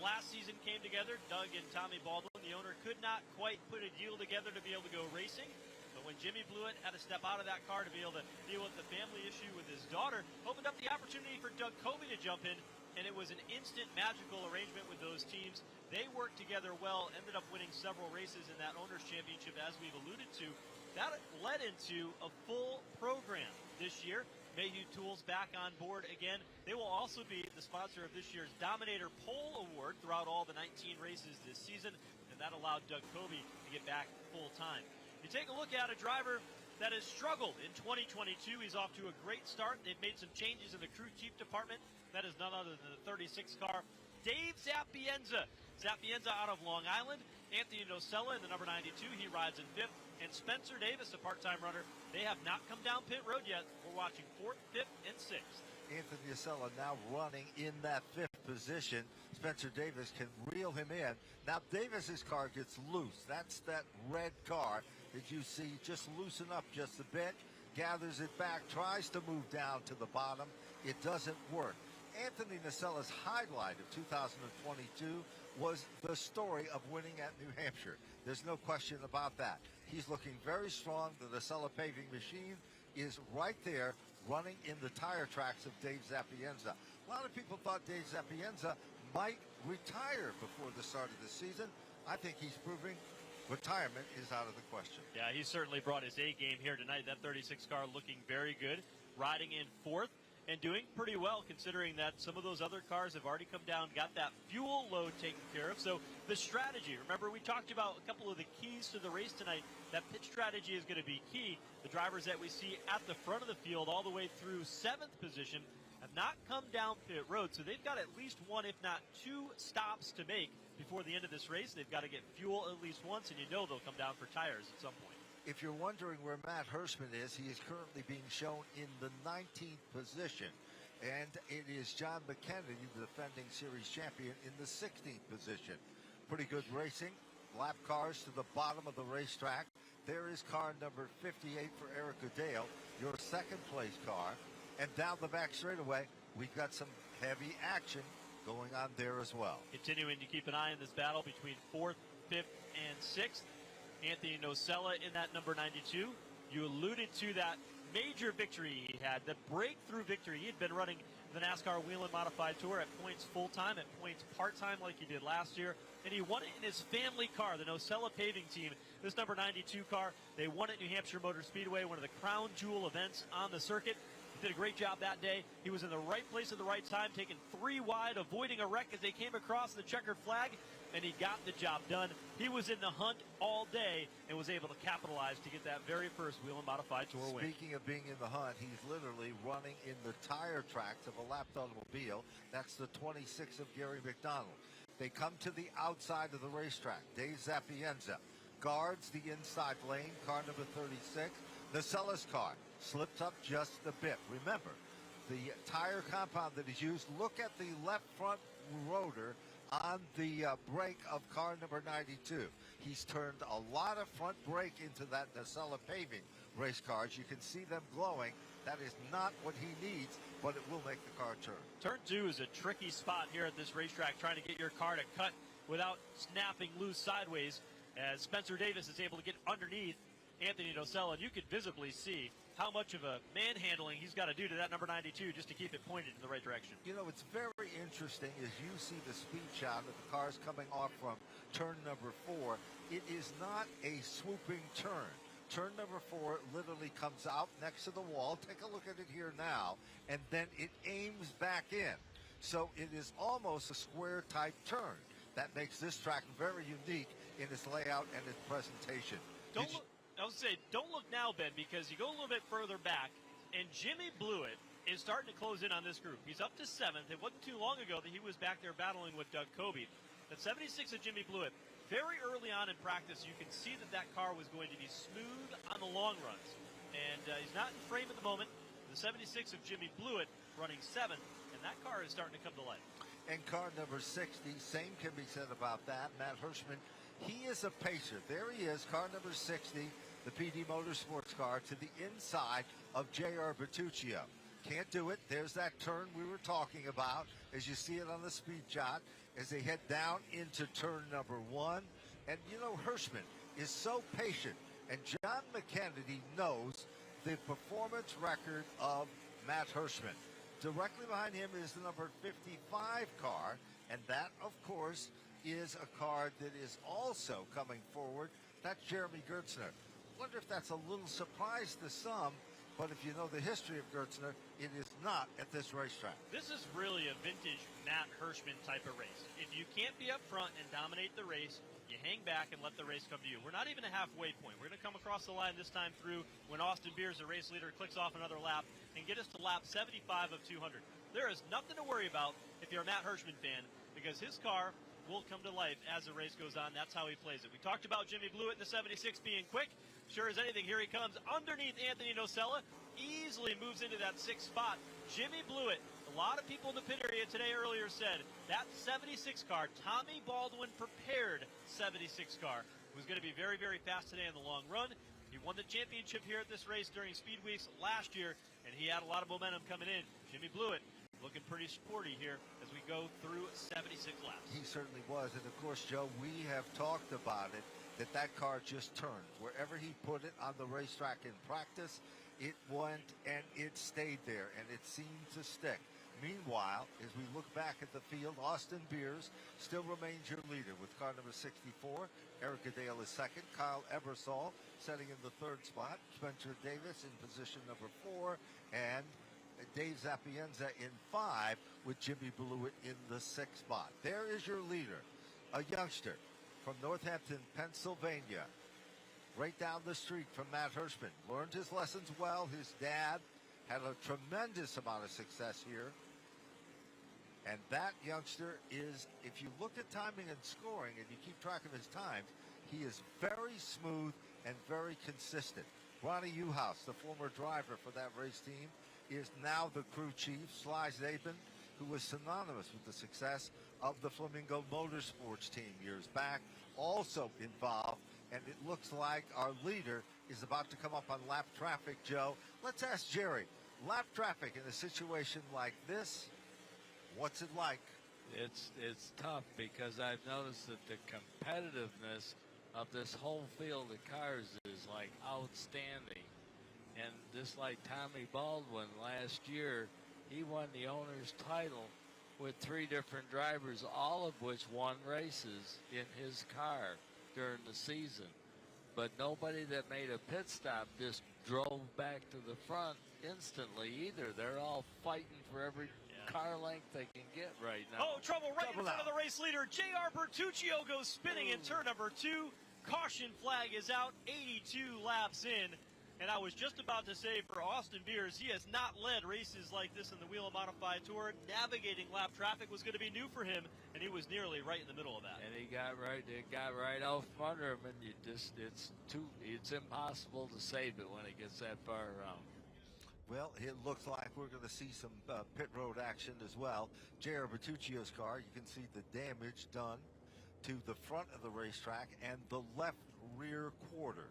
last season came together, Doug and Tommy Baldwin, the owner, could not quite put a deal together to be able to go racing. But when Jimmy Blewett had to step out of that car to be able to deal with the family issue with his daughter, opened up the opportunity for Doug Covey to jump in, and it was an instant magical arrangement with those teams. They worked together well, ended up winning several races in that Owners' Championship, as we've alluded to. That led into a full program this year. Mayhew Tools back on board again. They will also be the sponsor of this year's Dominator Pole Award throughout all the 19 races this season, and that allowed Doug Covey to get back full time. You take a look at a driver that has struggled in 2022. He's off to a great start. They've made some changes in the crew chief department. That is none other than the 36 car, Dave Zapienza. Zapienza out of Long Island. Anthony Nocella in the number 92. He rides in 5th. And Spencer Davis, a part-time runner. They have not come down pit road yet. We're watching 4th, 5th, and 6th. Anthony Nocella now running in that 5th position. Spencer Davis can reel him in. Now Davis's car gets loose. That's that red car that you see just loosen up just a bit, gathers it back, tries to move down to the bottom. It doesn't work. Anthony Nocella's highlight of 2022 was the story of winning at New Hampshire. There's no question about that. He's looking very strong. The Nocella paving machine is right there running in the tire tracks of Dave Sapienza. A lot of people thought Dave Sapienza might retire before the start of the season. I think he's proving retirement is out of the question. Yeah, he certainly brought his A game here tonight. That 36 car looking very good, riding in 4th and doing pretty well considering that some of those other cars have already come down, got that fuel load taken care of. So the strategy, remember we talked about a couple of the keys to the race tonight. That pit strategy is going to be key. The drivers that we see at the front of the field all the way through 7th position have not come down pit road, so they've got at least 1, if not 2 stops to make before the end of this race. They've got to get fuel at least once, and you know they'll come down for tires at some point. If you're wondering where Matt Hirschman is, he is currently being shown in the 19th position. And it is John McKennedy, the defending series champion, in the 16th position. Pretty good racing. Lap cars to the bottom of the racetrack. There is car number 58 for Erica Dale, your second place car. And down the back straightaway, we've got some heavy action going on there as well. Continuing to keep an eye on this battle between 4th, 5th, and 6th. Anthony Nocella in that number 92. You alluded to that major victory he had, the breakthrough victory. He had been running the NASCAR Whelen Modified Tour at points full-time, at points part-time like he did last year, and he won it in his family car, the Nocella paving team. This number 92 car, they won at New Hampshire Motor Speedway, one of the crown jewel events on the circuit. He did a great job that day. He was in the right place at the right time, taking 3 wide, avoiding a wreck as they came across the checkered flag, and he got the job done. He was in the hunt all day and was able to capitalize to get that very first Whelen Modified Tour win. Speaking of being in the hunt, he's literally running in the tire tracks of a lapped automobile. That's the 26 of Gary McDonald. They come to the outside of the racetrack. Dave Sapienza guards the inside lane, car number 36. Nocella's car slipped up just a bit. Remember, the tire compound that is used, look at the left front rotor on the brake of car number 92. He's turned a lot of front brake into that Nocella paving race cars. You can see them glowing. That is not what he needs, but it will make the car turn. Turn 2 is a tricky spot here at this racetrack, trying to get your car to cut without snapping loose sideways, as Spencer Davis is able to get underneath Anthony Nocella, and you could visibly see how much of a manhandling he's got to do to that number 92 just to keep it pointed in the right direction. You know, it's very interesting as you see the speed shot of the cars coming off from turn number 4. It is not a swooping turn. Turn number 4 literally comes out next to the wall. Take a look at it here now, and then it aims back in. So it is almost a square type turn. That makes this track very unique in its layout and its presentation. I would say, don't look now, Ben, because you go a little bit further back, and Jimmy Blewett is starting to close in on this group. He's up to 7th. It wasn't too long ago that he was back there battling with Doug Coby. At 76 of Jimmy Blewett, very early on in practice, you can see that that car was going to be smooth on the long runs. And he's not in frame at the moment. The 76 of Jimmy Blewett running 7th, and that car is starting to come to life. And car number 60, same can be said about that. Matt Hirschman, he is a pacer. There he is, car number 60. The PD Motorsports car to the inside of J.R. Bertuccio. Can't do it. There's that turn we were talking about as you see it on the speed shot as they head down into turn number 1. And, you know, Hirschman is so patient. And John McKennedy knows the performance record of Matt Hirschman. Directly behind him is the number 55 car. And that, of course, is a car that is also coming forward. That's Jeremy Gertzner. Wonder if that's a little surprise to some, but if you know the history of Gertzner, it is not at this racetrack. This is really a vintage Matt Hirschman type of race. If you can't be up front and dominate the race, you hang back and let the race come to you. We're not even a halfway point. We're going to come across the line this time through when Austin Beers, the race leader, clicks off another lap and get us to lap 75 of 200. There is nothing to worry about if you're a Matt Hirschman fan, because his car will come to life as the race goes on. That's how he plays it. We talked about Jimmy Blewett in the 76 being quick. Sure as anything, here he comes underneath Anthony Nocella. Easily moves into that 6th spot. Jimmy Blewett, a lot of people in the pit area today earlier said that 76 car, Tommy Baldwin prepared 76 car, was going to be very, very fast today in the long run. He won the championship here at this race during Speedweeks last year, and he had a lot of momentum coming in. Jimmy Blewett looking pretty sporty here as we go through 76 laps. He certainly was. And, of course, Joe, we have talked about it, that car just turned. Wherever he put it on the racetrack in practice, it went and it stayed there, and it seemed to stick. Meanwhile, as we look back at the field, Austin Beers still remains your leader with car number 64. Eric Goodale is second. Kyle Ebersol setting in the 3rd spot. Spencer Davis in position number 4. And Dave Zapienza in 5 with Jimmy Blewett in the 6th spot. There is your leader, a youngster from Northampton, Pennsylvania. Right down the street from Matt Hirschman. Learned his lessons well. His dad had a tremendous amount of success here. And that youngster is, if you look at timing and scoring and you keep track of his times, he is very smooth and very consistent. Ronnie Uhouse, the former driver for that race team, is now the crew chief. Sly Zabin, who was synonymous with the success of the Flamingo Motorsports team years back, also involved. And it looks like our leader is about to come up on lap traffic, Joe. Let's ask Jerry. Lap traffic in a situation like this, what's it like? It's tough because I've noticed that the competitiveness of this whole field of cars is like outstanding. And just like Tommy Baldwin last year, he won the owner's title with 3 different drivers, all of which won races in his car during the season. But nobody that made a pit stop just drove back to the front instantly either. They're all fighting for every car length they can get right now. Oh, trouble in front of the race leader. J.R. Bertuccio goes spinning in turn number 2. Caution flag is out, 82 laps in. And I was just about to say for Austin Beers, he has not led races like this in the Whelen Modified Tour. Navigating lap traffic was going to be new for him, and he was nearly right in the middle of that. And it got right out from under him, and it's impossible to save it when it gets that far around. Well, it looks like we're going to see some pit road action as well. J.R. Bertuccio's car, you can see the damage done to the front of the racetrack and the left rear quarter.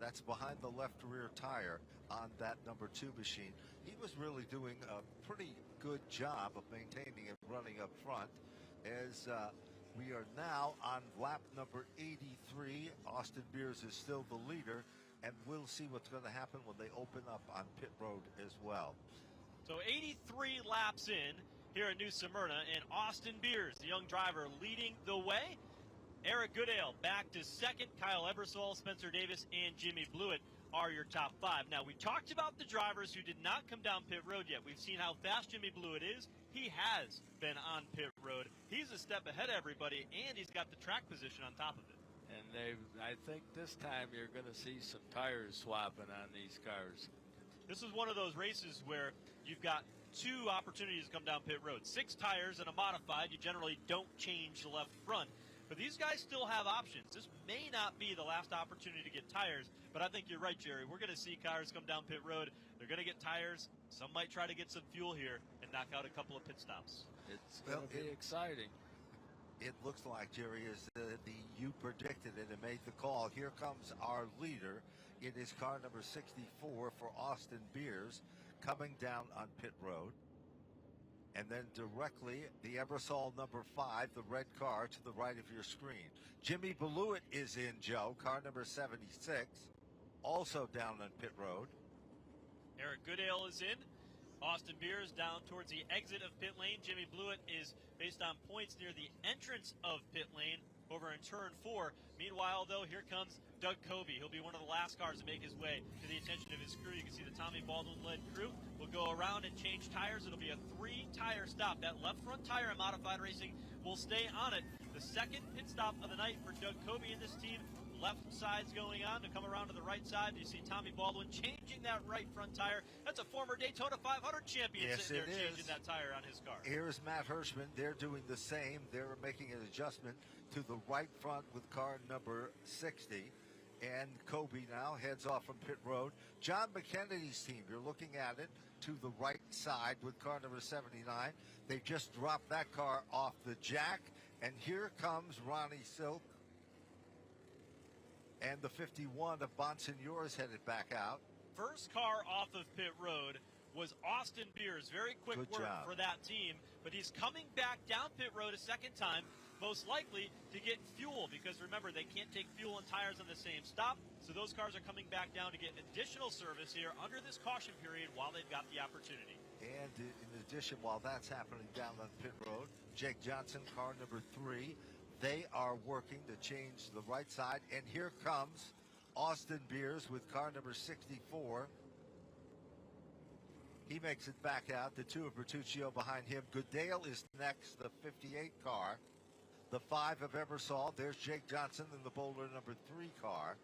That's behind the left rear tire on that number 2 machine. He was really doing a pretty good job of maintaining and running up front. As we are now on lap number 83, Austin Beers is still the leader, and we'll see what's going to happen when they open up on pit road as well. So 83 laps in here at New Smyrna, and Austin Beers, the young driver, leading the way. Eric Goodale back to second. Kyle Ebersol, Spencer Davis, and Jimmy Blewett are your top 5. Now, we talked about the drivers who did not come down pit road yet. We've seen how fast Jimmy Blewett is. He has been on pit road. He's a step ahead of everybody, and he's got the track position on top of it. And I think this time you're going to see some tires swapping on these cars. This is one of those races where you've got 2 opportunities to come down pit road. 6 tires and a modified. You generally don't change the left front. But these guys still have options. This may not be the last opportunity to get tires, but I think you're right, Jerry. We're going to see cars come down pit road. They're going to get tires. Some might try to get some fuel here and knock out a couple of pit stops. It's going to be exciting. It looks like, Jerry, is you predicted it and made the call. Here comes our leader. It is car number 64 for Austin Beers coming down on pit road. And then directly, the Ebersol number 5, the red car to the right of your screen. Jimmy Blewett is in, Joe, car number 76, also down on pit road. Eric Goodale is in. Austin Beers down towards the exit of pit lane. Jimmy Blewett is based on points near the entrance of pit lane over in turn 4. Meanwhile, though, here comes Doug Coby. He'll be one of the last cars to make his way to the attention of his crew. You can see the Tommy Baldwin-led crew will go around and change tires. It'll be a 3-tire stop. That left front tire in modified racing will stay on it. The second pit stop of the night for Doug Coby and this team. left sides going on to come around to the right side. You see Tommy Baldwin changing that right front tire. That's a former Daytona 500 champion sitting there changing that tire on his car. Here's Matt Hirschman. They're doing the same. They're making an adjustment to the right front with car number 60. And Kobe now heads off from pit road. John McKennedy's team, you're looking at it, to the right side with car number 79. They just dropped that car off the jack. And here comes Ronnie Silk. And the 51 of Bonsignor is headed back out. First car off of pit road was Austin Beers. Very quick Good work job for that team. But he's coming back down pit road a second time, most likely to get fuel, because remember, they can't take fuel and tires on the same stop. So those cars are coming back down to get additional service here under this caution period while they've got the opportunity. And in addition, while that's happening down on pit road, Jake Johnson, car number 3, they are working to change the right side. And here comes Austin Beers with car number 64. He makes it back out. The 2 of Bertuccio behind him. Goodale is next, the 58 car. The 5 of Ebersol. There's Jake Johnson in the Boulder number 3 car.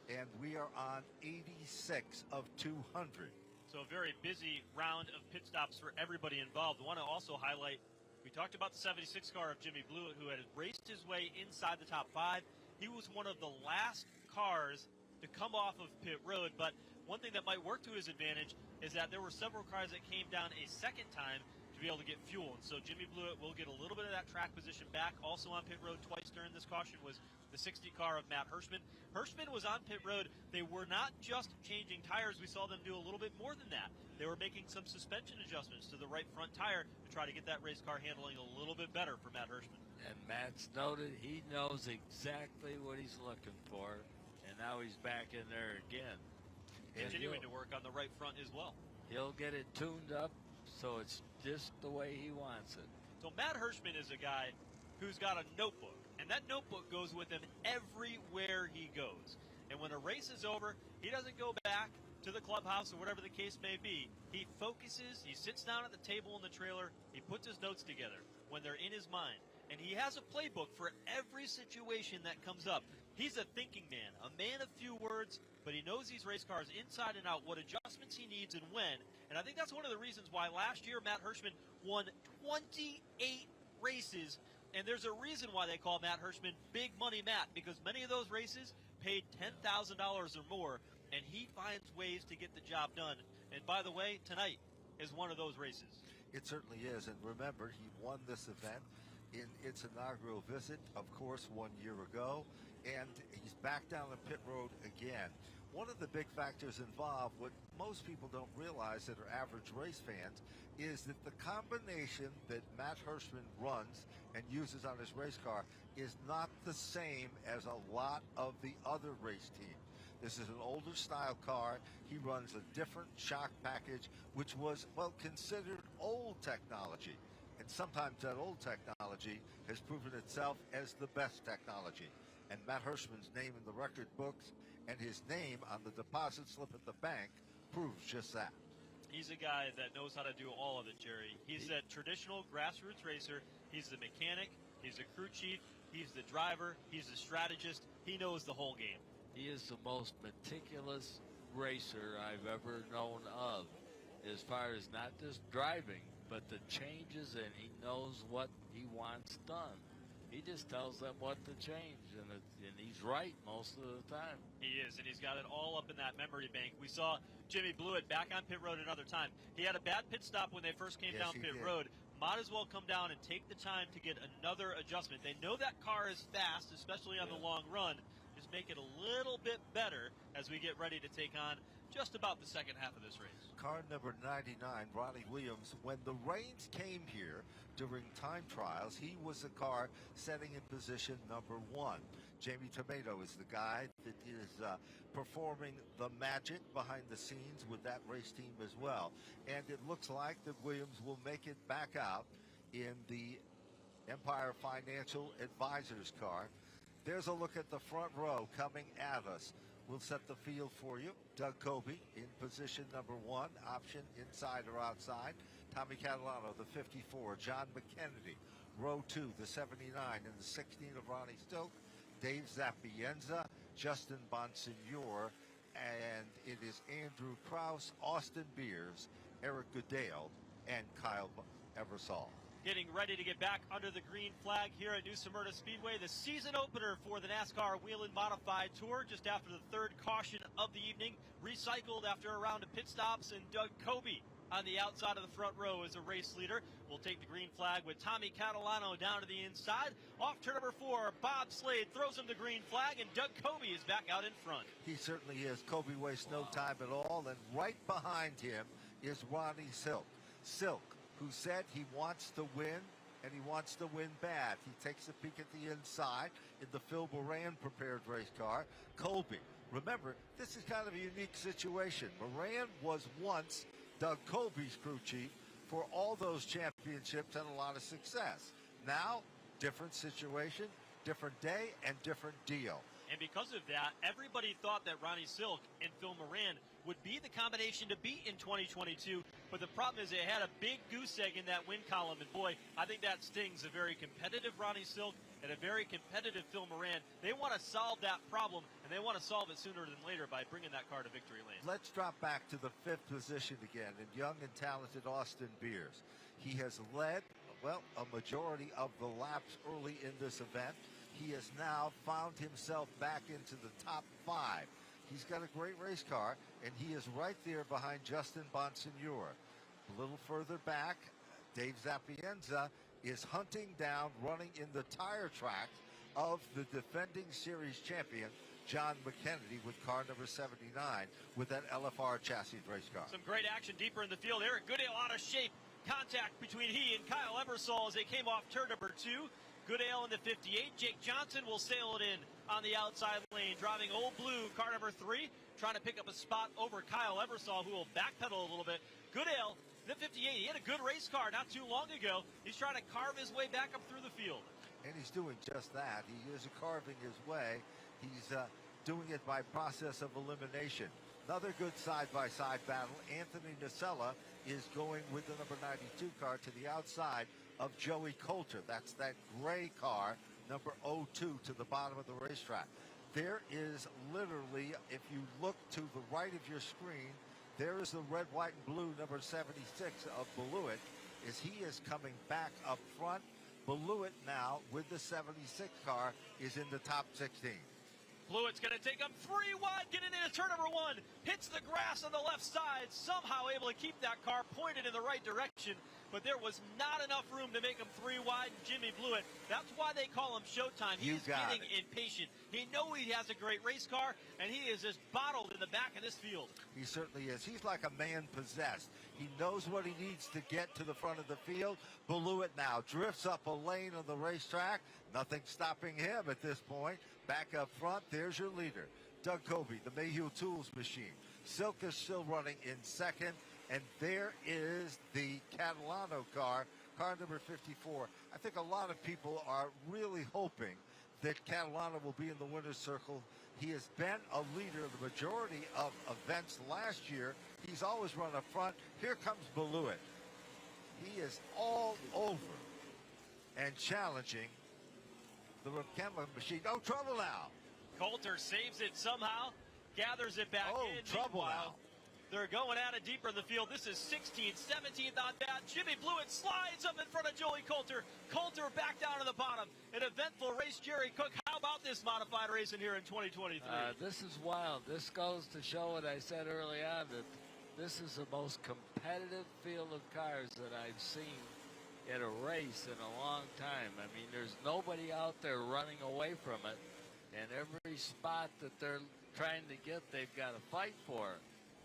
And we are on 86 of 200. So a very busy round of pit stops for everybody involved. I want to also highlight, we talked about the 76 car of Jimmy Blewett, who had raced his way inside the top 5. He was one of the last cars to come off of pit road, but one thing that might work to his advantage is that there were several cars that came down a second time to be able to get fuel. And so Jimmy Blewett will get a little bit of that track position back. Also on pit road twice during this caution was the 60 car of Matt Hirschman. Hirschman was on pit road. They were not just changing tires. We saw them do a little bit more than that. They were making some suspension adjustments to the right front tire to try to get that race car handling a little bit better for Matt Hirschman. And Matt's noted he knows exactly what he's looking for, and now he's back in there again. Continuing to work on the right front as well. He'll get it tuned up so it's just the way he wants it. So Matt Hirschman is a guy who's got a notebook, and that notebook goes with him everywhere he goes. And when a race is over, he doesn't go back to the clubhouse or whatever the case may be. He focuses, he sits down at the table in the trailer, he puts his notes together when they're in his mind. And he has a playbook for every situation that comes up. He's a thinking man, a man of few words, but he knows these race cars inside and out, what adjustments he needs and when. And I think that's one of the reasons why last year Matt Hirschman won 28 races. And there's a reason why they call Matt Hirschman Big Money Matt, because many of those races paid $10,000 or more, and he finds ways to get the job done. And by the way, tonight is one of those races. It certainly is. And remember, he won this event in its inaugural visit, of course, 1 year ago. And he's back down on pit road again. One of the big factors involved, what most people don't realize that are average race fans, is that the combination that Matt Hirschman runs and uses on his race car is not the same as a lot of the other race teams. This is an older style car. He runs a different shock package, which was, well, considered old technology. And sometimes that old technology has proven itself as the best technology. And Matt Hirschman's name in the record books and his name on the deposit slip at the bank proves just that. He's a guy that knows how to do all of it, Jerry. He's a traditional grassroots racer. He's the mechanic. He's the crew chief. He's the driver. He's the strategist. He knows the whole game. He is the most meticulous racer I've ever known of, as far as not just driving, but the changes, and he knows what he wants done. He just tells them what to change, and he's right most of the time. He is, and he's got it all up in that memory bank. We saw Jimmy Blewett back on pit road another time. He had a bad pit stop when they first came down pit road. Might as well come down and take the time to get another adjustment. They know that car is fast, especially on the long run. Just make it a little bit better as we get ready to take on just about the second half of this race. Car number 99, Ronnie Williams, when the rains came here during time trials, he was the car setting in position number 1. Jamie Tomato is the guy that is performing the magic behind the scenes with that race team as well. And it looks like that Williams will make it back out in the Empire Financial Advisors car. There's a look at the front row coming at us. We'll set the field for you. Doug Kobe in position number 1, option inside or outside. Tommy Catalano, the 54. John McKennedy, row 2, the 79 and the 16 of Ronnie Stoke. Dave Zapienza, Justin Bonsignor, and it is Andrew Krause, Austin Beers, Eric Goodale, and Kyle Eversole. Getting ready to get back under the green flag here at New Smyrna Speedway. The season opener for the NASCAR Whelen Modified Tour just after the third caution of the evening. Recycled after a round of pit stops, and Doug Coby on the outside of the front row as a race leader. We'll take the green flag with Tommy Catalano down to the inside. Off turn number 4, Bob Slade throws him the green flag, and Doug Coby is back out in front. He certainly is. Coby wastes no time at all, and right behind him is Ronnie Silk. Silk, who said he wants to win, and he wants to win bad. He takes a peek at the inside in the Phil Moran prepared race car. Colby, remember, this is kind of a unique situation. Moran was once Doug Colby's crew chief for all those championships and a lot of success. Now, different situation, different day, and different deal. And because of that, everybody thought that Ronnie Silk and Phil Moran would be the combination to beat in 2022. But the problem is they had a big goose egg in that win column. And boy, I think that stings a very competitive Ronnie Silk and a very competitive Phil Moran. They want to solve that problem, and they want to solve it sooner than later by bringing that car to victory lane. Let's drop back to the 5th position again, and young and talented Austin Beers. He has led, well, a majority of the laps early in this event. He has now found himself back into the top 5. He's got a great race car, and he is right there behind Justin Bonsignor. A little further back, Dave Zapienza is hunting down, running in the tire track of the defending series champion, John McKennedy, with car number 79, with that LFR chassis race car. Some great action deeper in the field. Eric Goodale out of shape. Contact between he and Kyle Eversole as they came off turn number 2. Goodale in the 58. Jake Johnson will sail it in on the outside lane, driving Old Blue, car number 3, trying to pick up a spot over Kyle Eversole, who will backpedal a little bit. Goodale, the 58, he had a good race car not too long ago. He's trying to carve his way back up through the field. And he's doing just that. He is carving his way. He's doing it by process of elimination. Another good side-by-side battle. Anthony Nacella is going with the number 92 car to the outside of Joey Coulter. That's that gray car, number 02, to the bottom of the racetrack. There is literally, if you look to the right of your screen, there is the red, white, and blue number 76 of Beluit as he is coming back up front. Beluit now, with the 76 car, is in the top 16. Blewett's going to take him 3 wide, getting into turn number 1. Hits the grass on the left side, somehow able to keep that car pointed in the right direction. But there was not enough room to make him 3 wide. Jimmy Blewett, that's why they call him Showtime. He's getting impatient. He knows he has a great race car, and he is just bottled in the back of this field. He certainly is. He's like a man possessed. He knows what he needs to get to the front of the field. Beluit now drifts up a lane on the racetrack. Nothing stopping him at this point. Back up front, there's your leader, Doug Coby, the Mayhew Tools machine. Silk is still running in second. And there is the Catalano car, car number 54. I think a lot of people are really hoping that Catalano will be in the winner's circle. He has been a leader of the majority of events last year. He's always run up front. Here comes Beluit. He is all over and challenging the Camelot machine. Oh, trouble now. Coulter saves it somehow, gathers it back in. Oh, trouble now. They're going at it deeper in the field. This is 16th, 17th on that. Jimmy Blewett slides up in front of Joey Coulter. Coulter back down to the bottom. An eventful race, Jerry Cook. How about this modified racing here in 2023? This is wild. This goes to show what I said early on, that this is the most competitive field of cars that I've seen in a race in a long time. I mean, there's nobody out there running away from it. And every spot that they're trying to get, they've got to fight for it.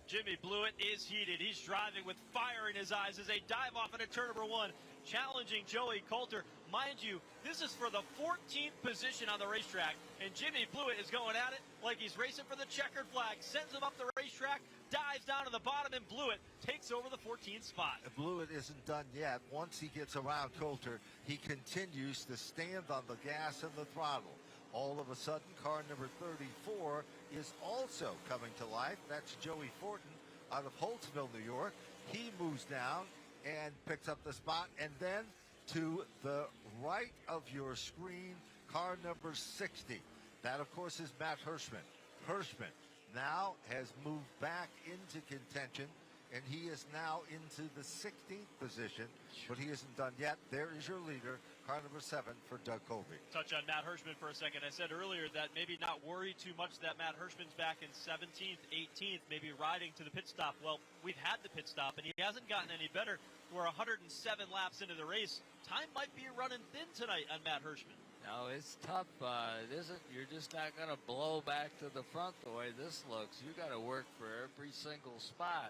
Jimmy Blewett is heated. He's driving with fire in his eyes as they dive off into turn number 1, challenging Joey Coulter. Mind you, this is for the 14th position on the racetrack, and Jimmy Blewett is going at it like he's racing for the checkered flag. Sends him up the racetrack, dives down to the bottom, and Blewett takes over the 14th spot. Blewett isn't done yet. Once he gets around Coulter, he continues to stand on the gas and the throttle. All of a sudden, car number 34 is also coming to life. That's Joey Fortin out of Holtzville, New York. He moves down and picks up the spot. And then to the right of your screen, car number 60. That, of course, is Matt Hirschman. Hirschman now has moved back into contention, and he is now into the 16th position, but he isn't done yet. There is your leader, car number 7 for Doug Colby. Touch on Matt Hirschman for a second. I said earlier that maybe not worry too much that Matt Hirschman's back in 17th, 18th, maybe riding to the pit stop. Well, we've had the pit stop, and he hasn't gotten any better. We're 107 laps into the race. Time might be running thin tonight on Matt Hirschman. No, it's tough. It isn't. You're just not going to blow back to the front the way this looks. You got to work for every single spot.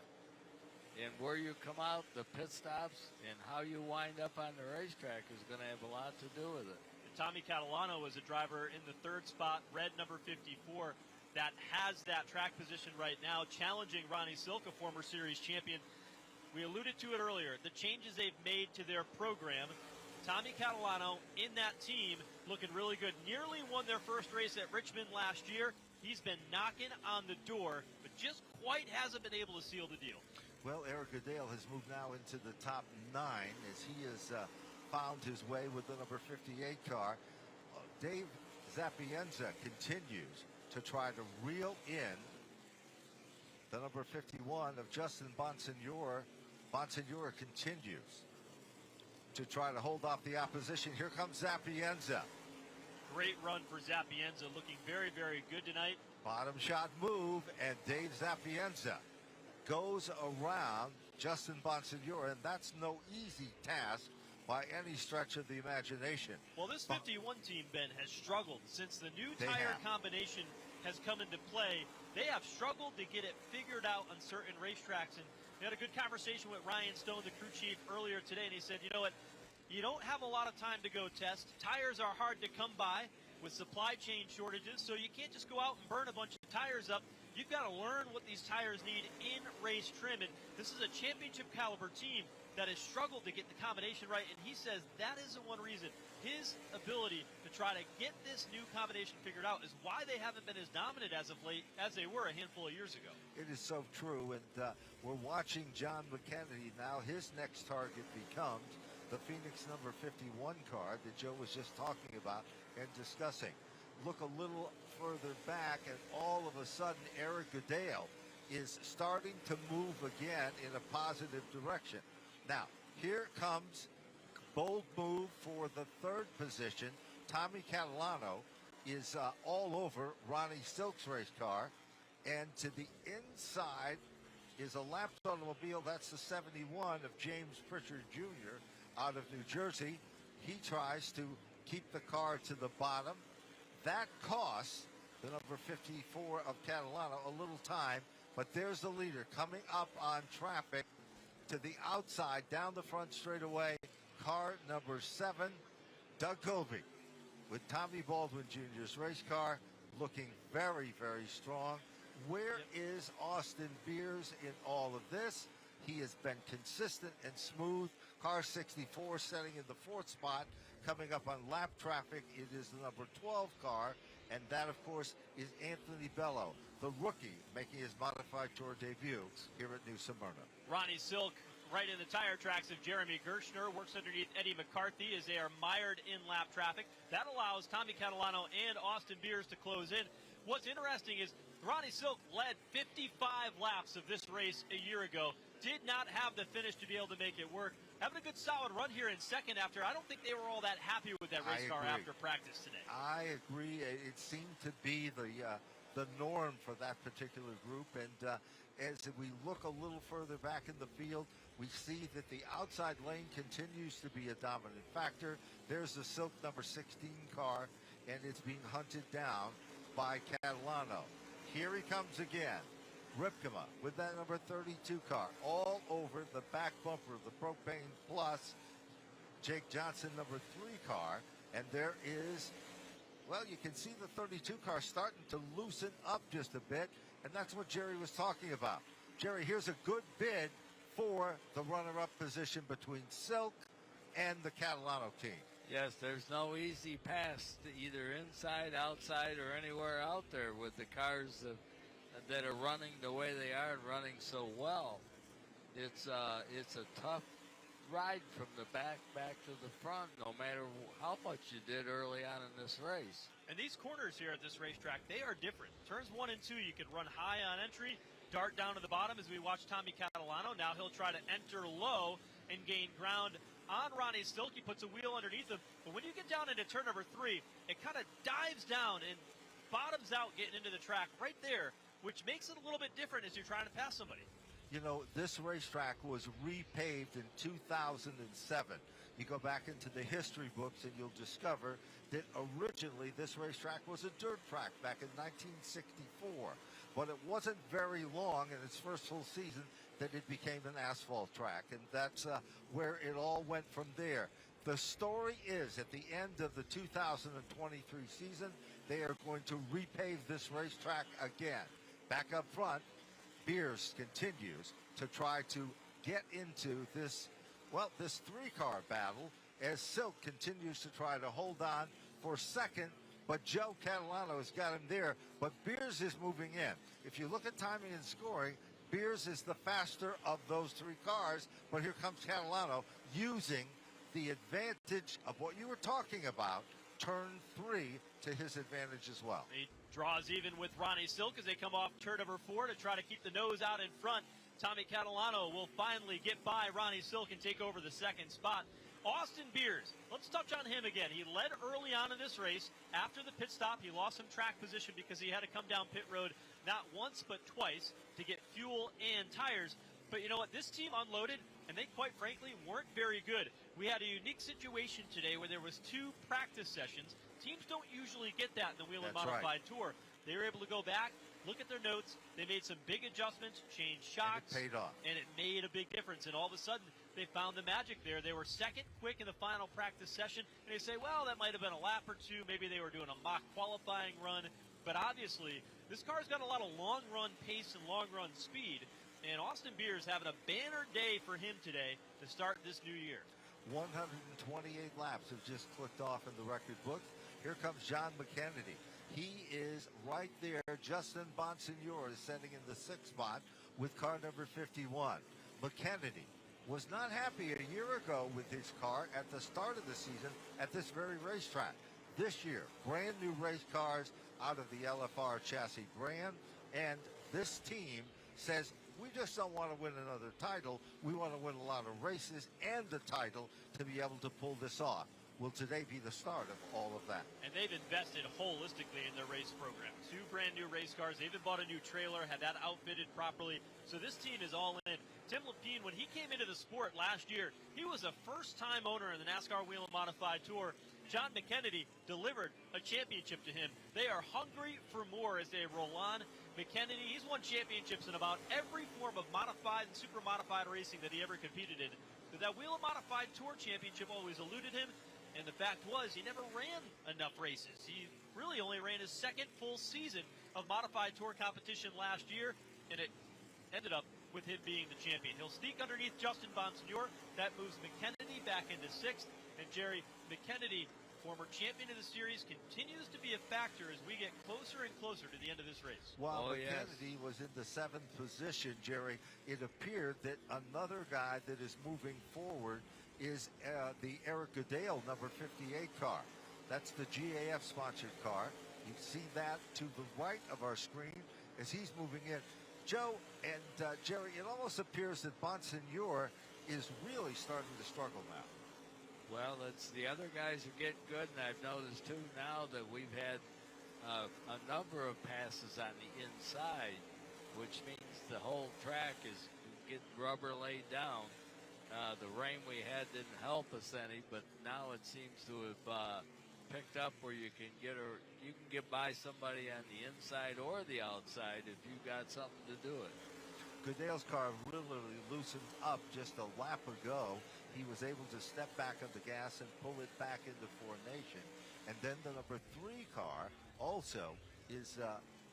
And where you come out, the pit stops, and how you wind up on the racetrack is going to have a lot to do with it. Tommy Catalano is a driver in the 3rd spot, red number 54, that has that track position right now, challenging Ronnie Silk, a former series champion. We alluded to it earlier, the changes they've made to their program. Tommy Catalano in that team looking really good. Nearly won their first race at Richmond last year. He's been knocking on the door, but just quite hasn't been able to seal the deal. Well, Eric Goodale has moved now into the top 9 as he has found his way with the number 58 car. Dave Zapienza continues to try to reel in the number 51 of Justin Bonsignore. Bonsignore continues to try to hold off the opposition. Here comes Zapienza. Great run for Zapienza, looking very, very good tonight. Bottom shot move, and Dave Zapienza goes around Justin Bonsignore, and that's no easy task by any stretch of the imagination. Well, this 51 team, Ben, has struggled since the new tire combination has come into play. They have struggled to get it figured out on certain racetracks, and we had a good conversation with Ryan Stone, the crew chief, earlier today, and he said, you know what, you don't have a lot of time to go test. Tires are hard to come by with supply chain shortages, so you can't just go out and burn a bunch of tires up. You've got to learn what these tires need in race trim, and this is a championship caliber team that has struggled to get the combination right, and he says that isn't one reason. His ability to try to get this new combination figured out is why they haven't been as dominant as of late as they were a handful of years ago. It is so true, and we're watching John McKennedy now. His next target becomes the Phoenix number 51 car that Joe was just talking about and discussing. Look a little further back, and all of a sudden Eric Goodale is starting to move again in a positive direction. Now, here comes bold move for the 3rd position. Tommy Catalano is all over Ronnie Silk's race car, and to the inside is a lapped automobile. That's the 71 of James Pritchard Jr. out of New Jersey. He tries to keep the car to the bottom. That costs the number 54 of Catalano a little time, but there's the leader coming up on traffic to the outside, down the front straightaway. Car number 7, Doug Colby, with Tommy Baldwin Jr.'s race car, looking very, very strong. Where is Austin Beers in all of this? He has been consistent and smooth. Car 64 setting in the 4th spot. Coming up on lap traffic, it is the number 12 car, and that, of course, is Anthony Bello, the rookie, making his modified tour debut here at New Smyrna. Ronnie Silk right in the tire tracks of Jeremy Gershner, works underneath Eddie McCarthy as they are mired in lap traffic. That allows Tommy Catalano and Austin Beers to close in. What's interesting is Ronnie Silk led 55 laps of this race a year ago. Did not have the finish to be able to make it work. Having a good solid run here in 2nd after. I don't think they were all that happy with that race car after practice today. I agree. It seemed to be the norm for that particular group. And as we look a little further back in the field, we see that the outside lane continues to be a dominant factor. There's the Silk number 16 car, and it's being hunted down by Catalano. Here he comes again. Ripkema with that number 32 car all over the back bumper of the Propane Plus. Jake Johnson number 3 car, and there is, well, you can see the 32 car starting to loosen up just a bit, and that's what Jerry was talking about. Jerry, here's a good bid for the runner-up position between Silk and the Catalano team. Yes, there's no easy pass to either inside, outside, or anywhere out there with the cars that are running the way they are and running so well. It's a tough ride from the back to the front, no matter how much you did early on in this race. And these corners here at this racetrack, they are different. Turns 1 and 2, you can run high on entry, dart down to the bottom as we watch Tommy Catalano. Now he'll try to enter low and gain ground on Ronnie Silk. He puts a wheel underneath him. But when you get down into turn number 3, it kind of dives down and bottoms out getting into the track right there, which makes it a little bit different as you're trying to pass somebody. You know, this racetrack was repaved in 2007. You go back into the history books and you'll discover that originally this racetrack was a dirt track back in 1964. But it wasn't very long in its first full season that it became an asphalt track. And that's where it all went from there. The story is at the end of the 2023 season, they are going to repave this racetrack again. Back up front, Beers continues to try to get into this, well, this three-car battle as Silk continues to try to hold on for second, but Joe Catalano has got him there, but Beers is moving in. If you look at timing and scoring, Beers is the faster of those 3 cars, but here comes Catalano using the advantage of what you were talking about, turn 3 to his advantage as well. He draws even with Ronnie Silk as they come off turn number 4 to try to keep the nose out in front. Tommy Catalano will finally get by Ronnie Silk and take over the second spot. Austin Beers, let's touch on him again. He led early on in this race. After the pit stop, he lost some track position because he had to come down pit road not once but twice to get fuel and tires. But you know what? This team unloaded, and they quite frankly weren't very good. We had a unique situation today where there was 2 practice sessions. Teams don't usually get that in the Whelen Modified Tour. They were able to go back, look at their notes. They made some big adjustments, changed shocks. And it paid off. And it made a big difference. And all of a sudden, they found the magic there. They were second quick in the final practice session. And they say, well, that might have been a lap or 2. Maybe they were doing a mock qualifying run. But obviously, this car's got a lot of long-run pace and long-run speed. And Austin Beers having a banner day for him today to start this new year. 128 laps have just clicked off in the record book. Here comes John McKennedy. He is right there. Justin Bonsignor is sending in the 6th spot with car number 51. McKennedy was not happy a year ago with his car at the start of the season at this very racetrack. This year, brand new race cars out of the LFR chassis brand, and this team says, we just don't want to win another title. We want to win a lot of races and the title to be able to pull this off. Will today be the start of all of that? And they've invested holistically in their race program. 2 brand new race cars. They even bought a new trailer, had that outfitted properly. So this team is all in. Tim Lepine, when he came into the sport last year, he was a first-time owner in the NASCAR Whelen Modified Tour. John McKennedy delivered a championship to him. They are hungry for more as they roll on. McKennedy, he's won championships in about every form of modified and super modified racing that he ever competed in. But that Whelen Modified Tour championship always eluded him. And the fact was, he never ran enough races. He really only ran his 2nd full season of Modified Tour competition last year, and it ended up with him being the champion. He'll sneak underneath Justin Bonsignor. That moves McKennedy back into 6th. And Jerry, McKennedy, former champion of the series, continues to be a factor as we get closer and closer to the end of this race. While McKennedy was in the 7th position, Jerry, it appeared that another guy that is moving forward is the Eric Goodale number 58 car. That's the GAF-sponsored car. You see that to the right of our screen as he's moving in. Joe and Jerry, it almost appears that Bonsignor is really starting to struggle now. Well, it's the other guys are getting good, and I've noticed, too, now that we've had a number of passes on the inside, which means the whole track is getting rubber laid down. The rain we had didn't help us any, but now it seems to have picked up where you can get by somebody on the inside or the outside if you got something to do it. Goodale's car literally loosened up just a lap ago. He was able to step back on the gas and pull it back into formation. And then the number 3 car also is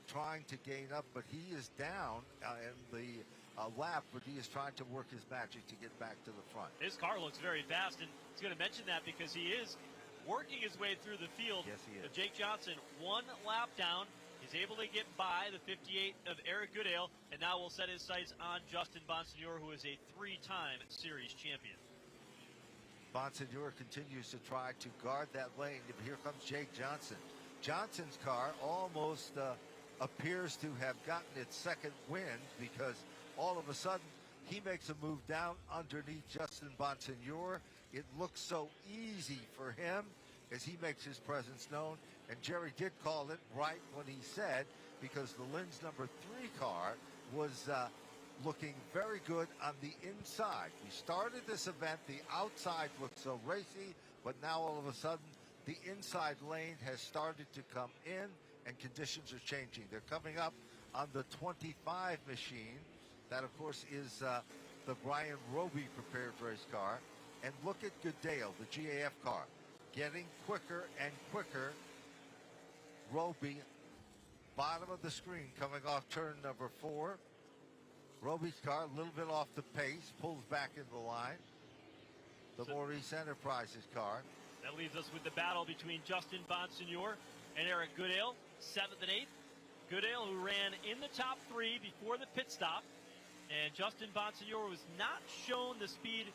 trying to gain up, but he is down in the lap, but he is trying to work his magic to get back to the front. His car looks very fast, and he's going to mention that because he is working his way through the field. Yes, he is. Jake Johnson, 1 lap down. He's able to get by the 58 of Eric Goodale, and now we'll set his sights on Justin Bonsignor, who is a 3-time series champion. Bonsignore continues to try to guard that lane. Here comes Jake Johnson. Johnson's car almost appears to have gotten its second wind, because all of a sudden he makes a move down underneath Justin Bonsignore. It looks so easy for him as he makes his presence known. And Jerry did call it right when he said, because the Linz number 3 car was looking very good on the inside. We started this event, the outside looked so racy, but now all of a sudden the inside lane has started to come in and conditions are changing. They're coming up on the 25 machine. That, of course, is the Brian Roby prepared race car. And look at Goodale, the GAF car, getting quicker and quicker. Roby, bottom of the screen, coming off turn number 4. Roby's car a little bit off the pace, pulls back in the line. The Maurice Enterprises car. That leaves us with the battle between Justin Bonsignore and Eric Goodale, 7th and 8th. Goodale, who ran in the top 3 before the pit stop, and Justin Bonsignore was not shown the speed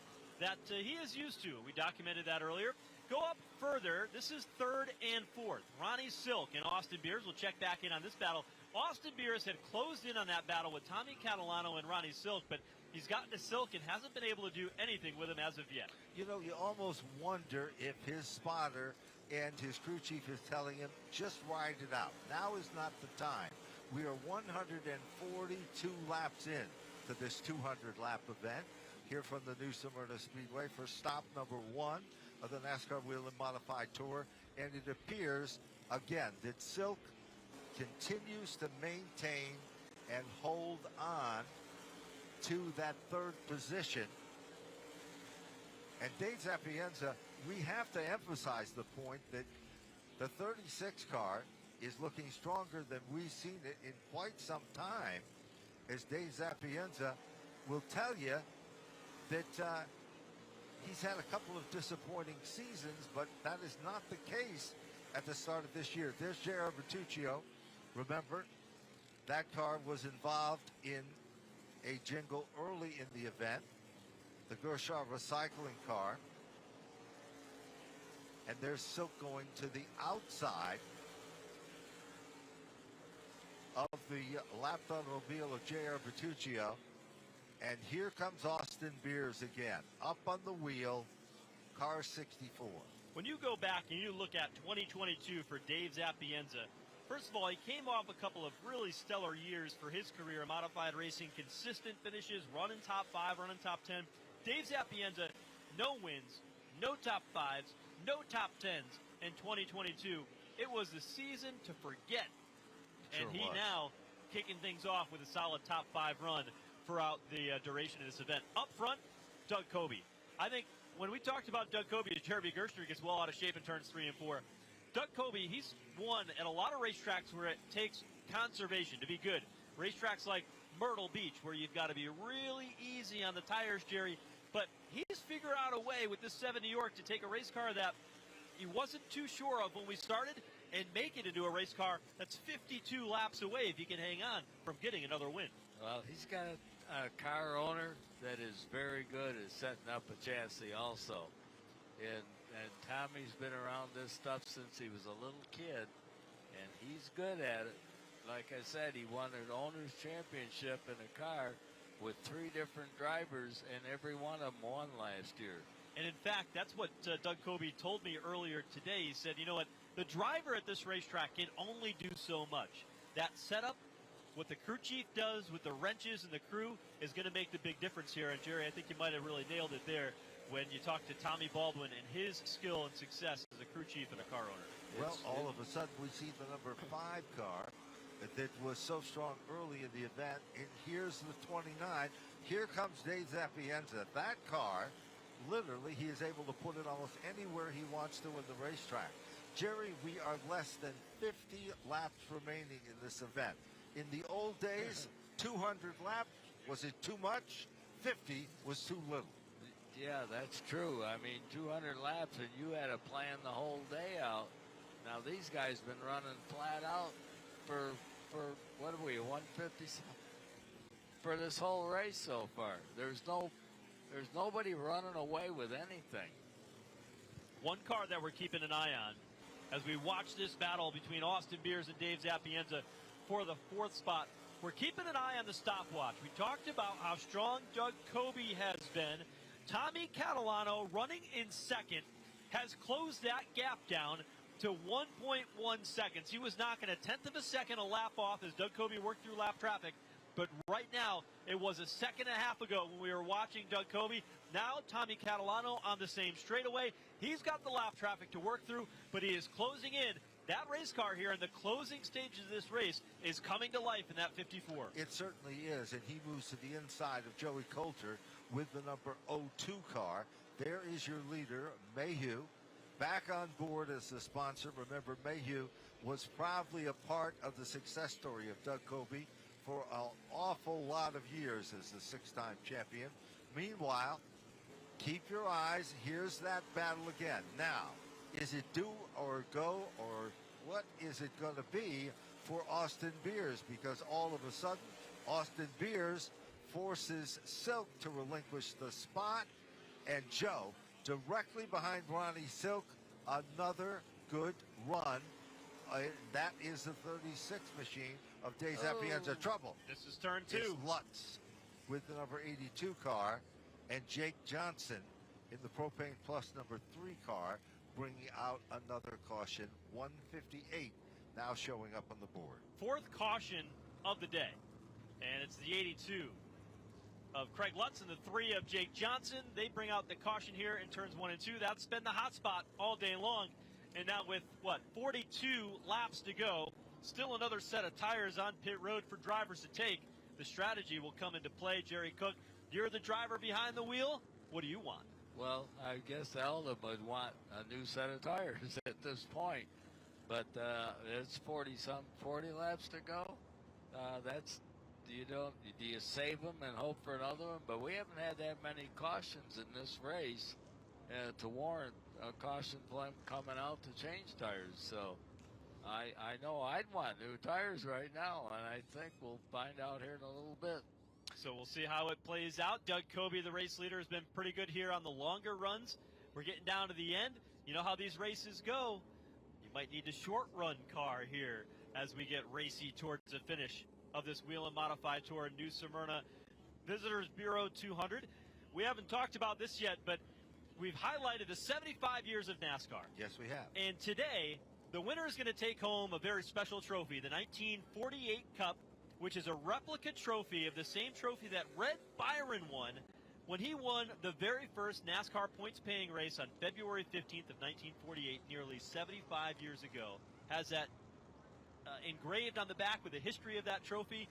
that he is used to. We documented that earlier. Go up further. This is 3rd and 4th. Ronnie Silk and Austin Beers will check back in on this battle. Austin Beers had closed in on that battle with Tommy Catalano and Ronnie Silk, but he's gotten to Silk and hasn't been able to do anything with him as of yet. You know, you almost wonder if his spotter and his crew chief is telling him, just ride it out. Now is not the time. We are 142 laps in to this 200-lap event here from the new Smyrna Speedway for stop number 1 of the NASCAR Whelen Modified Tour. And it appears, again, that Silk continues to maintain and hold on to that 3rd position. And Dave Zapienza, we have to emphasize the point that the 36 car is looking stronger than we've seen it in quite some time, as Dave Zapienza will tell you that he's had a couple of disappointing seasons, but that is not the case at the start of this year. There's J.R. Bertuccio. Remember, that car was involved in a jingle early in the event, the Gershaw recycling car. And there's Silk going to the outside of the lapped automobile of J.R. Bertuccio. And here comes Austin Beers again, up on the wheel, car 64. When you go back and you look at 2022 for Dave Zapienza, first of all, he came off a couple of really stellar years for his career in modified racing, consistent finishes, running top 5, running top 10. Dave Zapienza, no wins, no top 5s, no top 10s in 2022. It was the season to forget. And he now kicking things off with a solid top 5 run throughout the duration of this event. Up front, Doug Coby. I think when we talked about Doug Coby as Jeremy Gerster gets well out of shape in turns 3 and 4, Doug Coby, he's won at a lot of racetracks where it takes conservation to be good. Racetracks like Myrtle Beach, where you've got to be really easy on the tires, Jerry. But he's figured out a way with this 7 New York to take a race car that he wasn't too sure of when we started and make it into a race car that's 52 laps away if he can hang on from getting another win. Well, he's got a car owner that is very good at setting up a chassis also. And Tommy's been around this stuff since he was a little kid, and he's good at it. Like I said, he won an owner's championship in a car with 3 different drivers, and every one of them won last year. And in fact, that's what Doug Coby told me earlier today. He said, you know what, the driver at this racetrack can only do so much. That setup, what the crew chief does with the wrenches and the crew is going to make the big difference here. And Jerry, I think you might have really nailed it there when you talk to Tommy Baldwin and his skill and success as a crew chief and a car owner. Well, all of a sudden we see the number 5 car that was so strong early in the event, and here's the 29. Here comes Dave Zapienza. That car, literally, he is able to put it almost anywhere he wants to in the racetrack. Jerry, we are less than 50 laps remaining in this event. In the old days, 200 laps, was it too much? 50 was too little. Yeah, that's true. I mean, 200 laps, and you had to plan the whole day out. Now, these guys been running flat out for what are we, 150? For this whole race so far. There's nobody running away with anything. One car that we're keeping an eye on as we watch this battle between Austin Beers and Dave Zapienza for the 4th spot. We're keeping an eye on the stopwatch. We talked about how strong Doug Coby has been. Tommy Catalano, running in second, has closed that gap down to 1.1 seconds. He was knocking a 1/10 of a second a lap off as Doug Coby worked through lap traffic. But right now, it was a second and a half ago when we were watching Doug Coby. Now, Tommy Catalano on the same straightaway. He's got the lap traffic to work through, but he is closing in. That race car here in the closing stages of this race is coming to life in that 54. It certainly is, and he moves to the inside of Joey Coulter with the number 02 car. There is your leader, Mayhew, back on board as the sponsor. Remember, Mayhew was probably a part of the success story of Doug Coby for an awful lot of years as the 6-time champion. Meanwhile, keep your eyes. Here's that battle again. Now, is it do or go, or what is it going to be for Austin Beers? Because all of a sudden, Austin Beers forces Silk to relinquish the spot. And Joe, directly behind Ronnie Silk, another good run. That is the 36 machine of Dave Zapienza. Trouble. This is turn 2. It's Lutz with the number 82 car, and Jake Johnson in the Propane Plus number 3 car, bringing out another caution. 158 now showing up on the board. 4th caution of the day, and it's the 82 of Craig Lutz and the 3 of Jake Johnson. They bring out the caution here in turns 1 and 2. That's been the hot spot all day long. And now with, 42 laps to go, still another set of tires on pit road for drivers to take. The strategy will come into play. Jerry Cook, you're the driver behind the wheel. What do you want? Well, I guess Alda would want a new set of tires at this point. But it's 40 laps to go. Do you save them and hope for another one? But we haven't had that many cautions in this race to warrant a caution plan coming out to change tires. So I know I'd want new tires right now, and I think we'll find out here in a little bit. So we'll see how it plays out. Doug Coby, the race leader, has been pretty good here on the longer runs. We're getting down to the end. You know how these races go. You might need a short run car here as we get racy towards the finish of this Whelen Modified Tour New Smyrna Visitors Bureau 200. We haven't talked about this yet, but we've highlighted the 75 years of NASCAR. Yes, we have. And today, the winner is going to take home a very special trophy, the 1948 Cup, which is a replica trophy of the same trophy that Red Byron won when he won the very first NASCAR points-paying race on February 15th of 1948, nearly 75 years ago. Has that engraved on the back with the history of that trophy.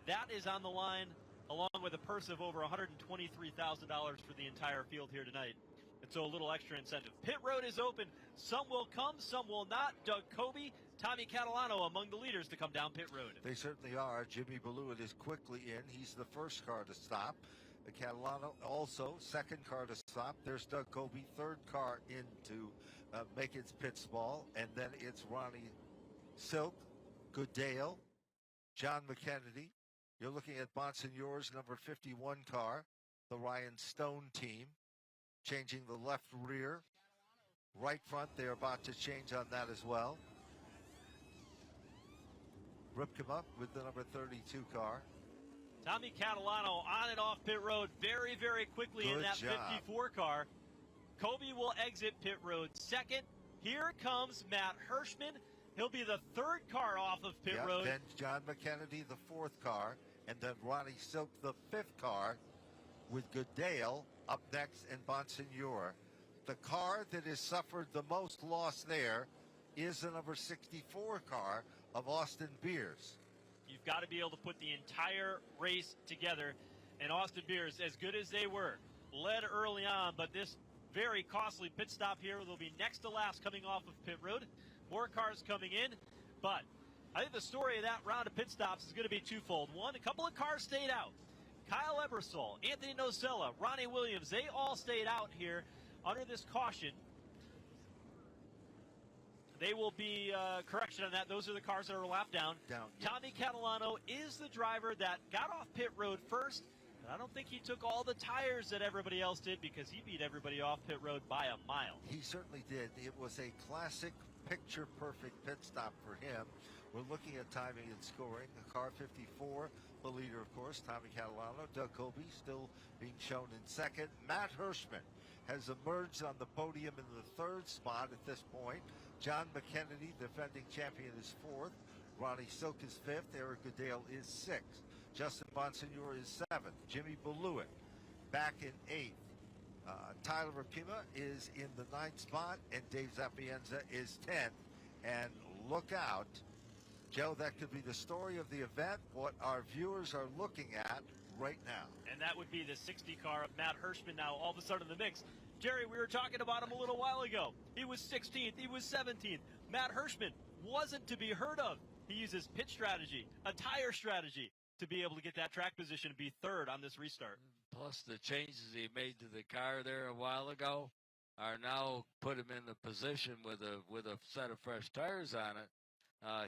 That is on the line, along with a purse of over $123,000 for the entire field here tonight. And so a little extra incentive. Pit road is open. Some will come, some will not. Doug Coby, Tommy Catalano among the leaders to come down pit road. They certainly are. Jimmy Ballouet is quickly in. He's the first car to stop. Catalano also second car to stop. There's Doug Coby, third car in to make its pit stall. And then it's Ronnie Silk, Goodale, John McKennedy. You're looking at Bonsignore's number 51 car, the Ryan Stone team, changing the left rear. Right front, they're about to change on that as well. Rip him up with the number 32 car. Tommy Catalano on and off pit road very, very quickly. Good in that job. 54 car. Coby will exit pit road second. Here comes Matt Hirschman. He'll be the third car off of pit road. Then John McKennedy, the fourth car, and then Ronnie Silk, the fifth car, with Goodale up next and Bonsignore. The car that has suffered the most loss there is the number 64 car of Austin Beers. You've got to be able to put the entire race together. And Austin Beers, as good as they were, led early on, but this very costly pit stop here will be next to last coming off of pit road. More cars coming in, but I think the story of that round of pit stops is going to be twofold. One, a couple of cars stayed out. Kyle Ebersol, Anthony Nocella, Ronnie Williams, they all stayed out here under this caution. They will be correction on that. Those are the cars that are lapped down. Yes. Tommy Catalano is the driver that got off pit road first, I don't think he took all the tires that everybody else did because he beat everybody off pit road by a mile. He certainly did. It was a classic picture-perfect pit stop for him. We're looking at timing and scoring. The car 54, the leader, of course, Tommy Catalano. Doug Colby still being shown in second. Matt Hirschman has emerged on the podium in the third spot at this point. John McKennedy, defending champion, is fourth. Ronnie Silk is fifth. Eric Goodale is sixth. Justin Bonsignor is seventh. Jimmy Beluit back in eighth. Tyler Rapima is in the ninth spot, and Dave Zapienza is 10th. And look out, Joe, that could be the story of the event, what our viewers are looking at right now. And that would be the 60 car of Matt Hirschman now all of a sudden in the mix. Jerry, we were talking about him a little while ago. He was 16th, he was 17th. Matt Hirschman wasn't to be heard of. He uses pit strategy, a tire strategy, to be able to get that track position and be third on this restart. Plus the changes he made to the car there a while ago are now put him in the position with a set of fresh tires on it.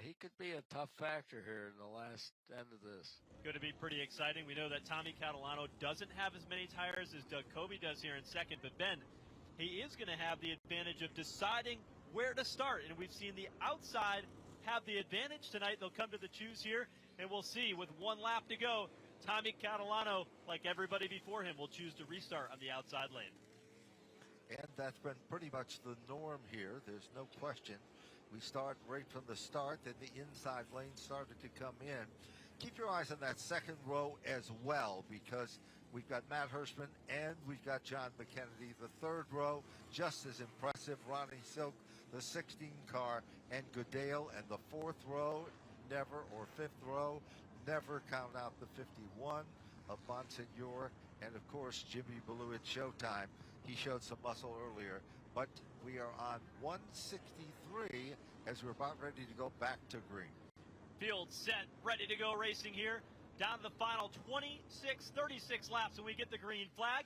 He could be a tough factor here in the last end of this. Going to be pretty exciting. We know that Tommy Catalano doesn't have as many tires as Doug Colby does here in second, but Ben, he is going to have the advantage of deciding where to start, and we've seen the outside have the advantage tonight. They'll come to the choose here, and we'll see with one lap to go. Tommy Catalano, like everybody before him, will choose to restart on the outside lane. And that's been pretty much the norm here. There's no question. We start right from the start, and the inside lane started to come in. Keep your eyes on that second row as well, because we've got Matt Hirschman and we've got John McKennedy. The third row, just as impressive, Ronnie Silk, the 16 car, and Goodale. And the fourth row, never, or fifth row, never count out the 51 of Bonsignor, and of course Jimmy Beluit Showtime. He showed some muscle earlier, but we are on 163 as we're about ready to go back to green. Field set, ready to go racing here. Down to the final 36 laps, and we get the green flag.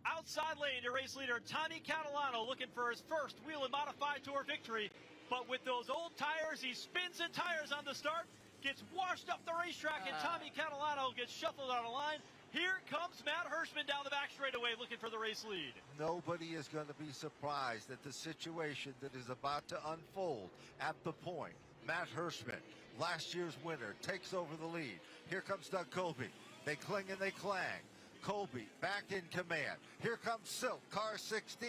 Outside lane to race leader Tommy Catalano, looking for his first Whelen Modified Tour victory. But with those old tires, he spins the tires on the start, gets washed up the racetrack, and Tommy Catalano gets shuffled out of line. Here comes Matt Hirschman down the back straightaway looking for the race lead. Nobody is going to be surprised at the situation that is about to unfold at the point. Matt Hirschman, last year's winner, takes over the lead. Here comes Doug Colby. They cling and they clang. Colby back in command. Here comes Silk, car 16.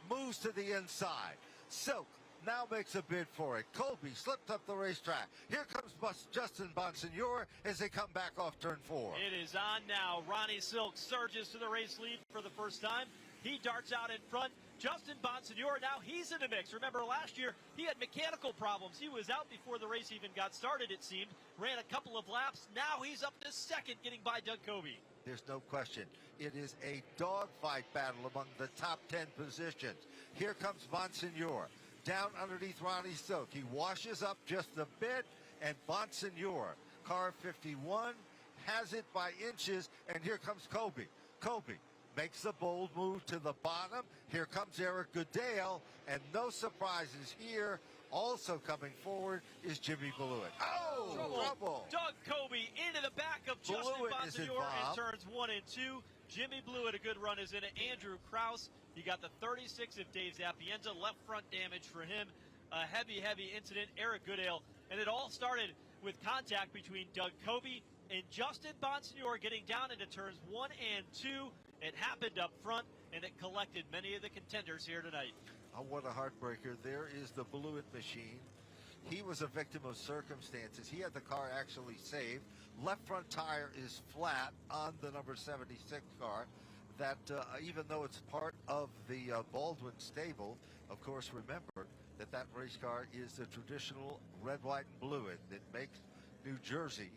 Moves to the inside. Silk now makes a bid for it. Colby slipped up the racetrack. Here comes Justin Bonsignor as they come back off turn 4. It is on now. Ronnie Silk surges to the race lead for the first time. He darts out in front. Justin Bonsignor, now he's in the mix. Remember last year, he had mechanical problems. He was out before the race even got started, it seemed. Ran a couple of laps. Now he's up to second, getting by Doug Colby. There's no question. It is a dogfight battle among the top 10 positions. Here comes Bonsignor. Down underneath Ronnie Silk. He washes up just a bit, and Bonsignor, car 51, has it by inches, and here comes Colby. Colby makes the bold move to the bottom. Here comes Eric Goodale, and no surprises here. Also coming forward is Jimmy Beluit. Oh, trouble. Doug Colby into the back of Justin Bonsignor in turns 1 and 2. Jimmy Beluit, a good run, is in it. Andrew Krause, you got the 36 of Dave Zapienza. Left front damage for him. A heavy incident. Eric Goodale. And it all started with contact between Doug Colby and Justin Bonsignor getting down into turns 1 and 2. It happened up front, and it collected many of the contenders here tonight. Oh, what a heartbreaker. There is the Beluit machine. He was a victim of circumstances. He had the car actually saved. Left front tire is flat on the number 76 car. That even though it's part of the Baldwin stable, of course, remember that race car is the traditional red, white, and blue. It makes New Jersey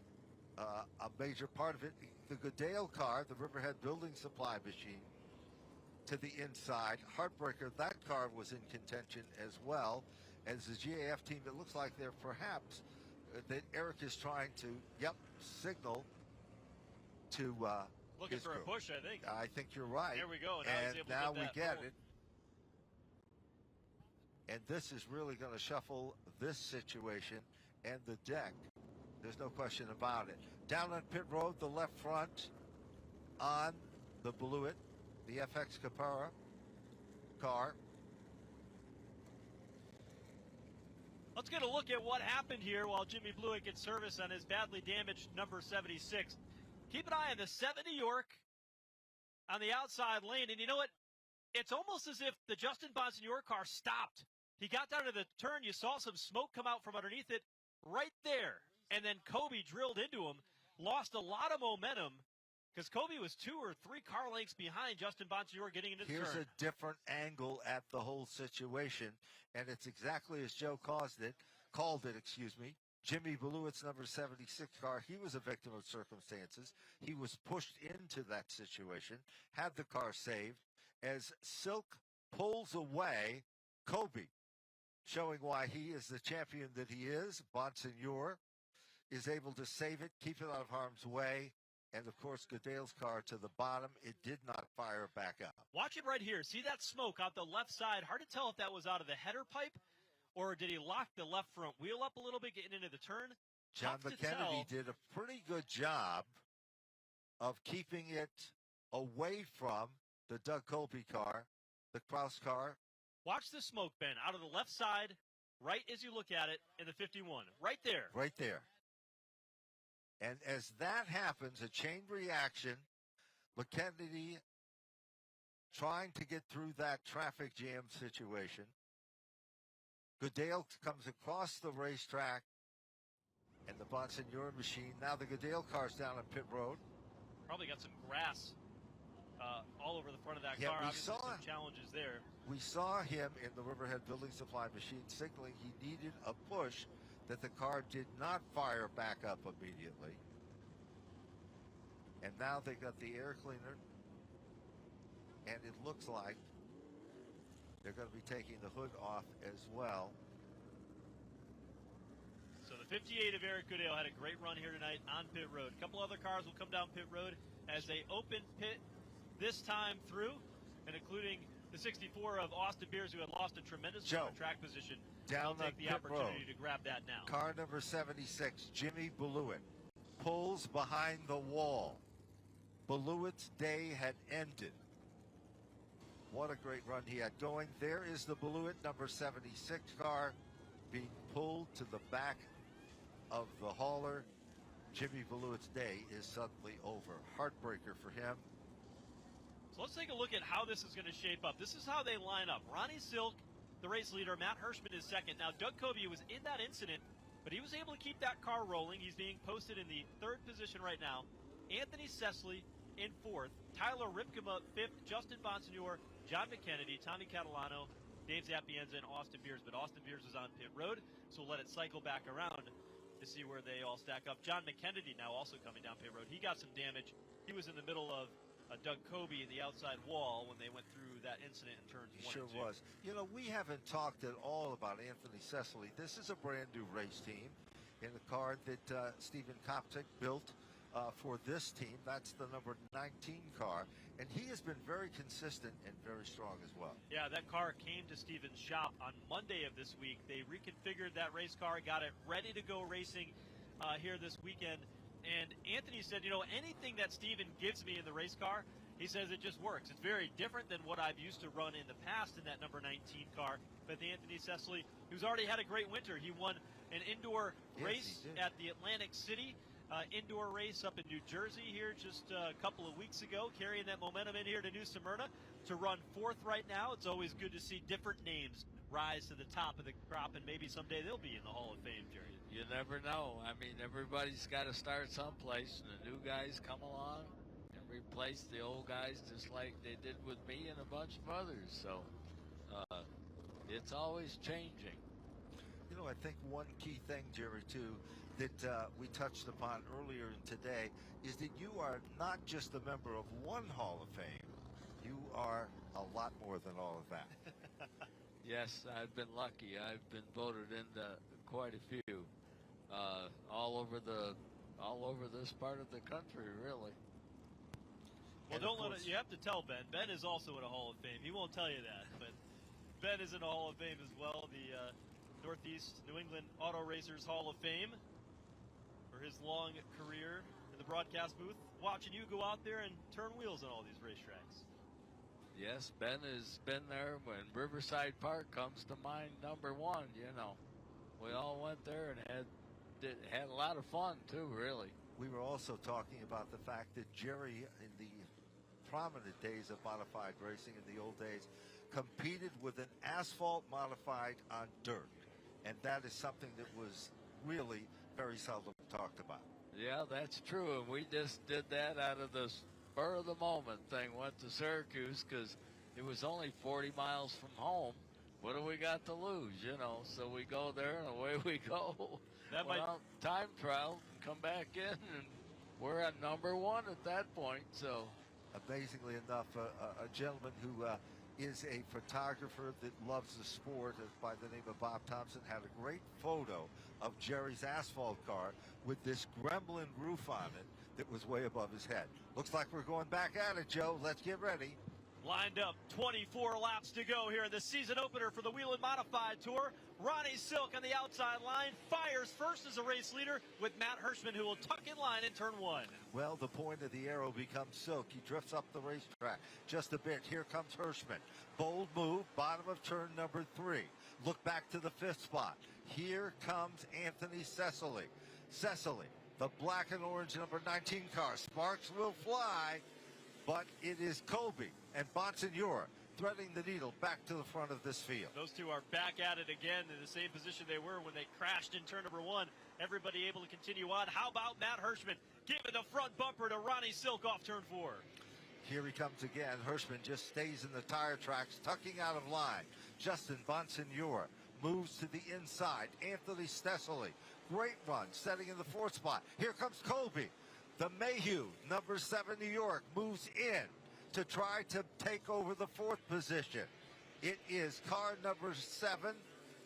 a major part of it. The Goodale car, the Riverhead Building Supply machine, to the inside. Heartbreaker, that car was in contention as well as the GAF team. It looks like they're perhaps that Eric is trying to, signal to looking for crew. a push, I think. I think you're right. There we go. And now we get it. And this is really going to shuffle this situation and the deck. There's no question about it. Down on pit road, the left front on the Blewett, the FX Capara car. Let's get a look at what happened here while Jimmy Blewett gets service on his badly damaged number 76. Keep an eye on the 70 York on the outside lane. And you know what? It's almost as if the Justin Bonsignore car stopped. He got down to the turn. You saw some smoke come out from underneath it right there. And then Kobe drilled into him, lost a lot of momentum because Kobe was 2 or 3 car lengths behind Justin Bonsignore getting into the turn. Here's a different angle at the whole situation, and it's exactly as Joe called it, Jimmy Blewett's number 76 car, he was a victim of circumstances. He was pushed into that situation, had the car saved, as Silk pulls away Kobe, showing why he is the champion that he is. Bonsignore is able to save it, keep it out of harm's way, and, of course, Goodale's car to the bottom. It did not fire back up. Watch it right here. See that smoke out the left side? Hard to tell if that was out of the header pipe or did he lock the left front wheel up a little bit getting into the turn? John McKennedy did a pretty good job of keeping it away from the Doug Colby car, the Kraus car. Watch the smoke, Ben, out of the left side, right as you look at it in the 51. Right there. Right there. And as that happens, a chain reaction, McKennedy trying to get through that traffic jam situation. Goodale comes across the racetrack, and the Bonsignore machine. Now the Goodale car's down on pit road. Probably got some grass all over the front of that car. Obviously some challenges there. We saw him in the Riverhead Building Supply machine signaling he needed a push, that the car did not fire back up immediately. And now they got the air cleaner, and it looks like they're going to be taking the hood off as well. So the 58 of Eric Goodale had a great run here tonight on pit road. A couple other cars will come down pit road as they open pit this time through, and including the 64 of Austin Beers, who had lost a tremendous amount of track position. Down I'll take the opportunity to grab that now. Car number 76, Jimmy Blewett, pulls behind the wall. Blewett's day had ended. What a great run he had going. There is the Blewett number 76 car being pulled to the back of the hauler. Jimmy Blewett's day is suddenly over. Heartbreaker for him. So let's take a look at how this is going to shape up. This is how they line up. Ronnie Silk, the race leader. Matt Hirschman is second. Now, Doug Kobe was in that incident, but he was able to keep that car rolling. He's being posted in the 3rd position right now. Anthony Sesley in 4th. Tyler Ripkema 5th. Justin Bonsignore, John McKennedy, Tommy Catalano, Dave Zapienza, and Austin Beers. But Austin Beers is on pit road, so we'll let it cycle back around to see where they all stack up. John McKennedy now also coming down pit road. He got some damage. He was in the middle of Doug Kobe in the outside wall when they went through that incident in turns 1 and 2. Sure was. You know, we haven't talked at all about Anthony Sesley. This is a brand new race team in the car that Stephen Koptic built for this team. That's the number 19 car, and he has been very consistent and very strong as well. Yeah, that car came to Stephen's shop on Monday of this week. They reconfigured that race car, got it ready to go racing here this weekend. And Anthony said, you know, anything that Stephen gives me in the race car, he says it just works. It's very different than what I've used to run in the past in that number 19 car. But the Anthony Sesley, who's already had a great winter, he won an indoor race at the Atlantic City indoor race up in New Jersey here just a couple of weeks ago, carrying that momentum in here to New Smyrna to run 4th right now. It's always good to see different names rise to the top of the crop, and maybe someday they'll be in the Hall of Fame, Jerry. You never know. I mean, everybody's got to start someplace, and the new guys come along and replace the old guys just like they did with me and a bunch of others. So it's always changing. You know, I think one key thing, Jerry, too, that we touched upon earlier today is that you are not just a member of one Hall of Fame. You are a lot more than all of that. Yes, I've been lucky. I've been voted into quite a few. All over this part of the country, really. Well, don't let it. You have to tell Ben. Ben is also in a Hall of Fame. He won't tell you that, but Ben is in a Hall of Fame as well. The Northeast New England Auto Racers Hall of Fame. for his long career in the broadcast booth, watching you go out there and turn wheels on all these racetracks. Yes, Ben has been there when Riverside Park comes to mind, number one, you know. We all went there and had a lot of fun, too, really. We were also talking about the fact that Jerry, in the prominent days of modified racing in the old days, competed with an asphalt modified on dirt. And that is something that was really very seldom talked about. Yeah, that's true. And we just did that out of the spur of the moment thing. Went to Syracuse because it was only 40 miles from home. What do we got to lose, you know? So we go there and away we go. That might time trial, come back in, and we're at number one at that point. So, amazingly enough, a gentleman who is a photographer that loves the sport, by the name of Bob Thompson, had a great photo of Jerry's asphalt car with this gremlin roof on it that was way above his head. Looks like we're going back at it, Joe. Let's get ready. Lined up, 24 laps to go here in the season opener for the Whelen Modified Tour. Ronnie Silk on the outside line fires first as a race leader with Matt Hirschman, who will tuck in line in turn one. Well, the point of the arrow becomes Silk. He drifts up the racetrack just a bit. Here comes Hirschman. Bold move, bottom of turn number 3. Look back to the 5th spot. Here comes Anthony Cecily. Cecily, the black and orange number 19 car. Sparks will fly, but it is Colby and Bonsignor threading the needle back to the front of this field. Those two are back at it again in the same position they were when they crashed in turn number 1. Everybody able to continue on. How about Matt Hirschman giving the front bumper to Ronnie Silk off turn 4? Here he comes again. Hirschman just stays in the tire tracks, tucking out of line. Justin Bonsignor moves to the inside. Anthony Cecily, great run, setting in the 4th spot. Here comes Colby. The Mayhew, number 7 New York, moves in to try to take over the 4th position. It is car number 7,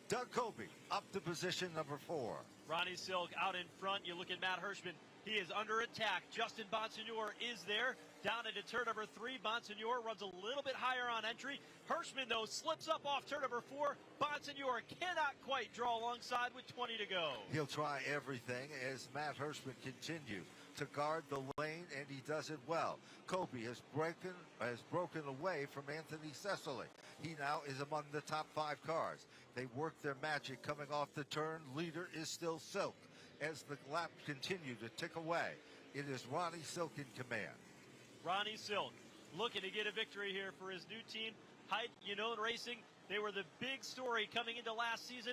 Doug Colby, up to position number 4. Ronnie Silk out in front. You look at Matt Hirschman. He is under attack. Justin Bonsignor is there. Down into turn number 3. Bonsignor runs a little bit higher on entry. Hirschman, though, slips up off turn number 4. Bonsignor cannot quite draw alongside with 20 to go. He'll try everything as Matt Hirschman continues to guard the lane, and he does it well. Colby has broken away from Anthony Cecily. He now is among the top 5 cars. They work their magic coming off the turn. Leader is still Silk. As the laps continue to tick away, it is Ronnie Silk in command. Ronnie Silk looking to get a victory here for his new team, Hyde Union Racing. They were the big story coming into last season.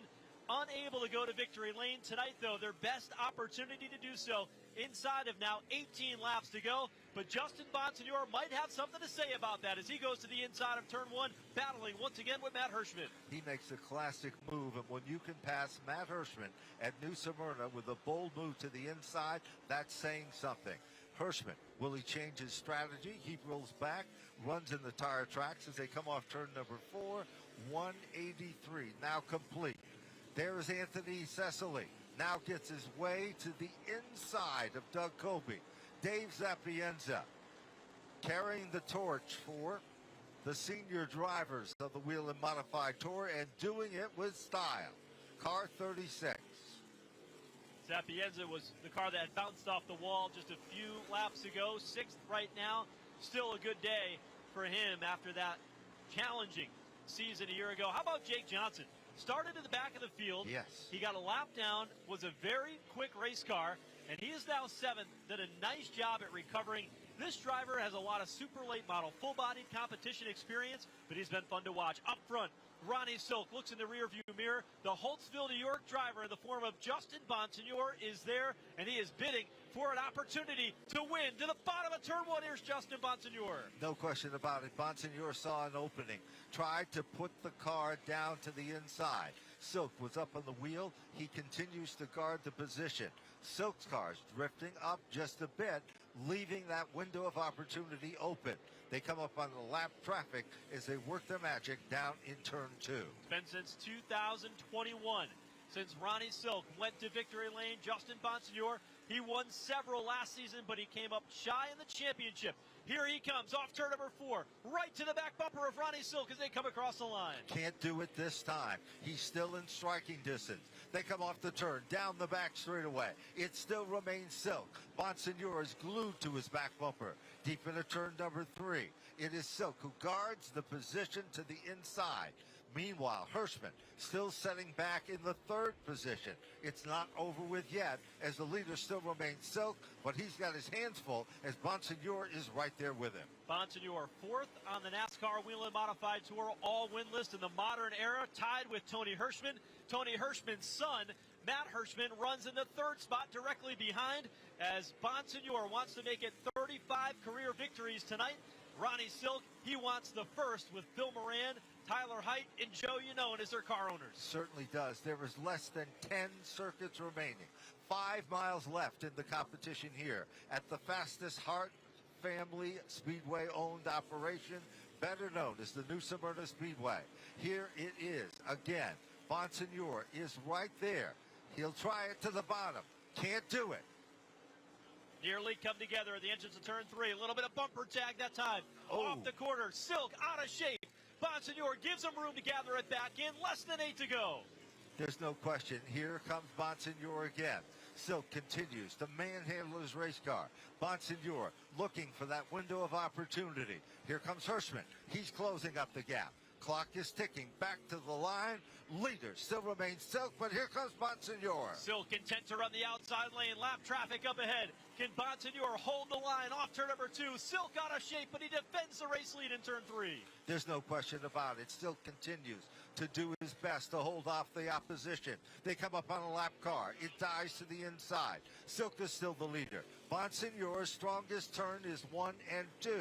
Unable to go to victory lane tonight, though, their best opportunity to do so inside of now 18 laps to go. But Justin Bonsignor might have something to say about that as he goes to the inside of turn 1, battling once again with Matt Hirschman. He makes a classic move, and when you can pass Matt Hirschman at New Smyrna with a bold move to the inside, that's saying something. Hirschman, will he change his strategy? He rolls back, runs in the tire tracks as they come off turn number 4, 183, now complete. There is Anthony Cecily, now gets his way to the inside of Doug Colby. Dave Zapienza carrying the torch for the senior drivers of the Whelen Modified Tour and doing it with style. Car 36. Zapienza was the car that had bounced off the wall just a few laps ago. 6th right now. Still a good day for him after that challenging season a year ago. How about Jake Johnson? Started in the back of the field. Yes. He got a lap down, was a very quick race car, and he is now 7th. Did a nice job at recovering. This driver has a lot of super late model, full-bodied competition experience, but he's been fun to watch. Up front, Ronnie Silk looks in the rearview mirror. The Holtzville, New York driver in the form of Justin Bonsignor is there, and he is bidding for an opportunity to win. To the bottom of turn 1, here's Justin Bonsignor. No question about it. Bonsignor saw an opening, tried to put the car down to the inside. Silk was up on the wheel. He continues to guard the position. Silk's car's drifting up just a bit, leaving that window of opportunity open. They come up on the lap traffic as they work their magic down in turn 2. It's been since 2021 since Ronnie Silk went to victory lane. Justin Bonsignor He won several last season, but he came up shy in the championship. Here he comes off turn number 4, right to the back bumper of Ronnie Silk as they come across the line. Can't do it this time. He's still in striking distance. They come off the turn, down the back straightaway. It still remains Silk. Bonsignor is glued to his back bumper. Deep into turn number 3, it is Silk who guards the position to the inside. Meanwhile, Hirschman still setting back in the 3rd position. It's not over with yet, as the leader still remains Silk, but he's got his hands full as Bonsignor is right there with him. Bonsignor 4th on the NASCAR Whelen Modified Tour all-win list in the modern era, tied with Tony Hirschman. Tony Hirschman's son, Matt Hirschman, runs in the 3rd spot directly behind, as Bonsignor wants to make it 35 career victories tonight. Ronnie Silk, he wants the 1st with Phil Moran, Tyler Height, and Joe Unone as their car owners. Certainly does. There is less than 10 circuits remaining. 5 miles left in the competition here at the fastest Hart family Speedway-owned operation, better known as the New Smyrna Speedway. Here it is again. Bonsignor is right there. He'll try it to the bottom. Can't do it. Nearly come together at the entrance of turn 3. A little bit of bumper tag that time. Off the corner. Silk out of shape. Bonsignor gives him room to gather it back in. Less than 8 to go. There's no question. Here comes Bonsignor again. Silk continues to manhandle his race car. Bonsignor looking for that window of opportunity. Here comes Hirschman. He's closing up the gap. Clock is ticking back to the line. Leader still remains Silk, but here comes Bonsignor. Silk content to run the outside lane. Lap traffic up ahead. Can Bonsignor hold the line off turn number 2? Silk out of shape, but he defends the race lead in turn 3. There's no question about it. Still continues to do his best to hold off the opposition. They come up on a lap car. It dies to the inside. Silk is still the leader. Bonsignor's strongest turn is 1 and 2.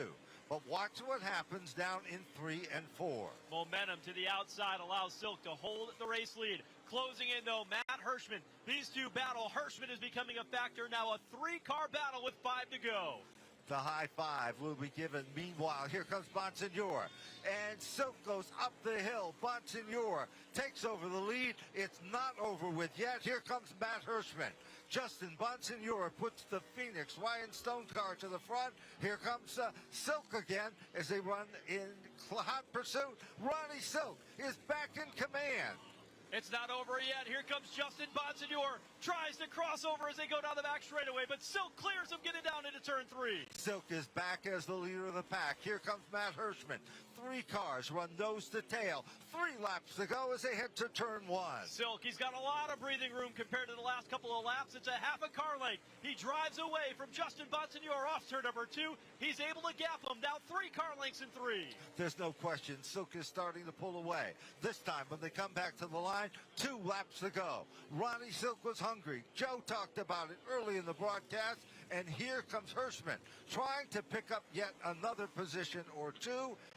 But watch what happens down in 3 and 4. Momentum to the outside allows Silk to hold the race lead. Closing in, though, Matt Hirschman. These two battle. Hirschman is becoming a factor. Now a 3-car battle with 5 to go. The high five will be given. Meanwhile, here comes Bonsignor. And Silk goes up the hill. Bonsignor takes over the lead. It's not over with yet. Here comes Matt Hirschman. Justin Bonsignor puts the Phoenix Ryan Stone car to the front. Here comes Silk again as they run in hot pursuit. Ronnie Silk is back in command. It's not over yet. Here comes Justin Bonsignor. Tries to cross over as they go down the back straightaway, but Silk clears him getting down into turn 3. Silk is back as the leader of the pack. Here comes Matt Hirschman. 3 cars run nose to tail. 3 laps to go as they head to turn 1. Silk, he's got a lot of breathing room compared to the last couple of laps. It's a half a car length. He drives away from Justin Bonsignor off turn number 2. He's able to gap him down 3 car lengths in 3. There's no question. Silk is starting to pull away. This time when they come back to the line, 2 laps to go. Ronnie Silk was hungry. Joe talked about it early in the broadcast. And here comes Hirschman trying to pick up yet another position or 2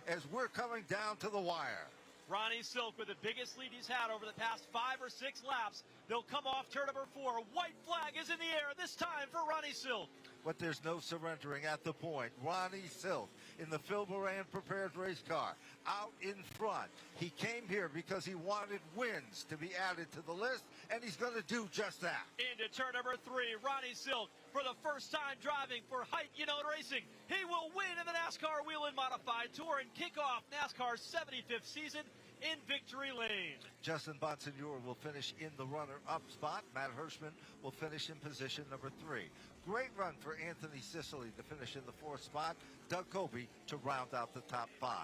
as we're coming down to the wire. Ronnie Silk with the biggest lead he's had over the past 5 or 6 laps. They'll come off turn number 4. White flag is in the air, this time for Ronnie Silk. But there's no surrendering at the point. Ronnie Silk in the Phil Moran prepared race car out in front. He came here because he wanted wins to be added to the list, and he's going to do just that. Into turn number 3, Ronnie Silk for the first time driving for Height Unone Racing. He will win in the NASCAR Whelen Modified Tour and kick off NASCAR's 75th season in victory lane. Justin Bonsignor will finish in the runner-up spot. Matt Hirschman will finish in position number 3. Great run for Anthony Sicily to finish in the 4th spot. Doug Colby to round out the top 5.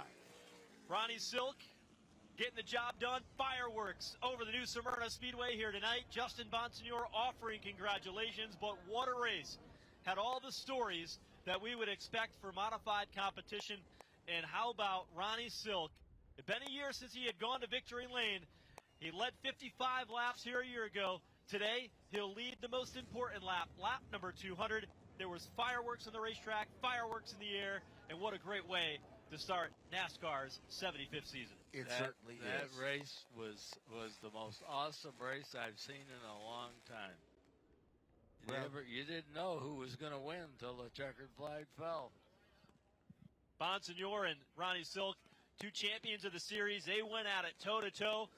Ronnie Silk getting the job done. Fireworks over the New Smyrna Speedway here tonight. Justin Bonsignor offering congratulations, but what a race. Had all the stories that we would expect for modified competition. And how about Ronnie Silk? It's been a year since he had gone to victory lane. He led 55 laps here a year ago. Today, he'll lead the most important lap, lap number 200. There was fireworks on the racetrack, fireworks in the air, and what a great way to start NASCAR's 75th season. It certainly is. That race was the most awesome race I've seen in a long time. You didn't know who was going to win until the checkered flag fell. Bonsignor and Ronnie Silk, 2 champions of the series. They went at it toe-to-toe.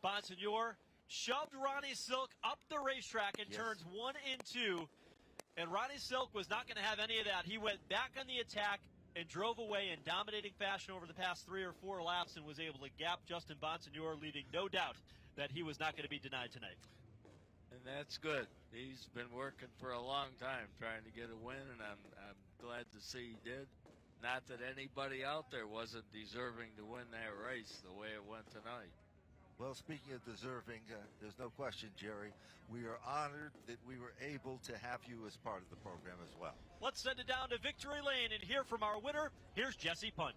Bonsignor shoved Ronnie Silk up the racetrack in turns 1 and 2. And Ronnie Silk was not going to have any of that. He went back on the attack and drove away in dominating fashion over the past 3 or 4 laps and was able to gap Justin Bonsignore, leaving no doubt that he was not going to be denied tonight. And that's good. He's been working for a long time trying to get a win, and I'm glad to see he did. Not that anybody out there wasn't deserving to win that race the way it went tonight. Well, speaking of deserving, there's no question, Jerry. We are honored that we were able to have you as part of the program as well. Let's send it down to Victory Lane and hear from our winner. Here's Jesse Punch.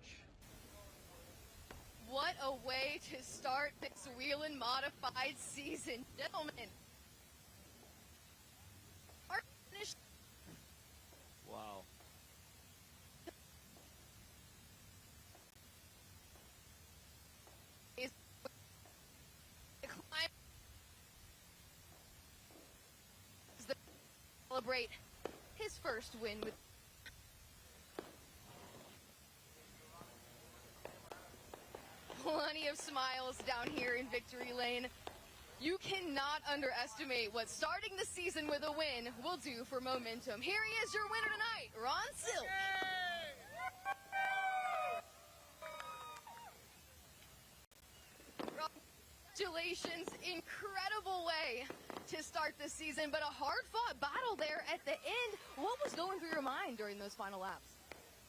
What a way to start this Whelen modified season, gentlemen. Our finish. Wow. Is the celebrate his first win with plenty of smiles down here in Victory Lane. You cannot underestimate what starting the season with a win will do for momentum. Here he is, your winner tonight, Ron Silk. Congratulations, incredible way to start the season, but a hard-fought battle there at the end. What was going through your mind during those final laps?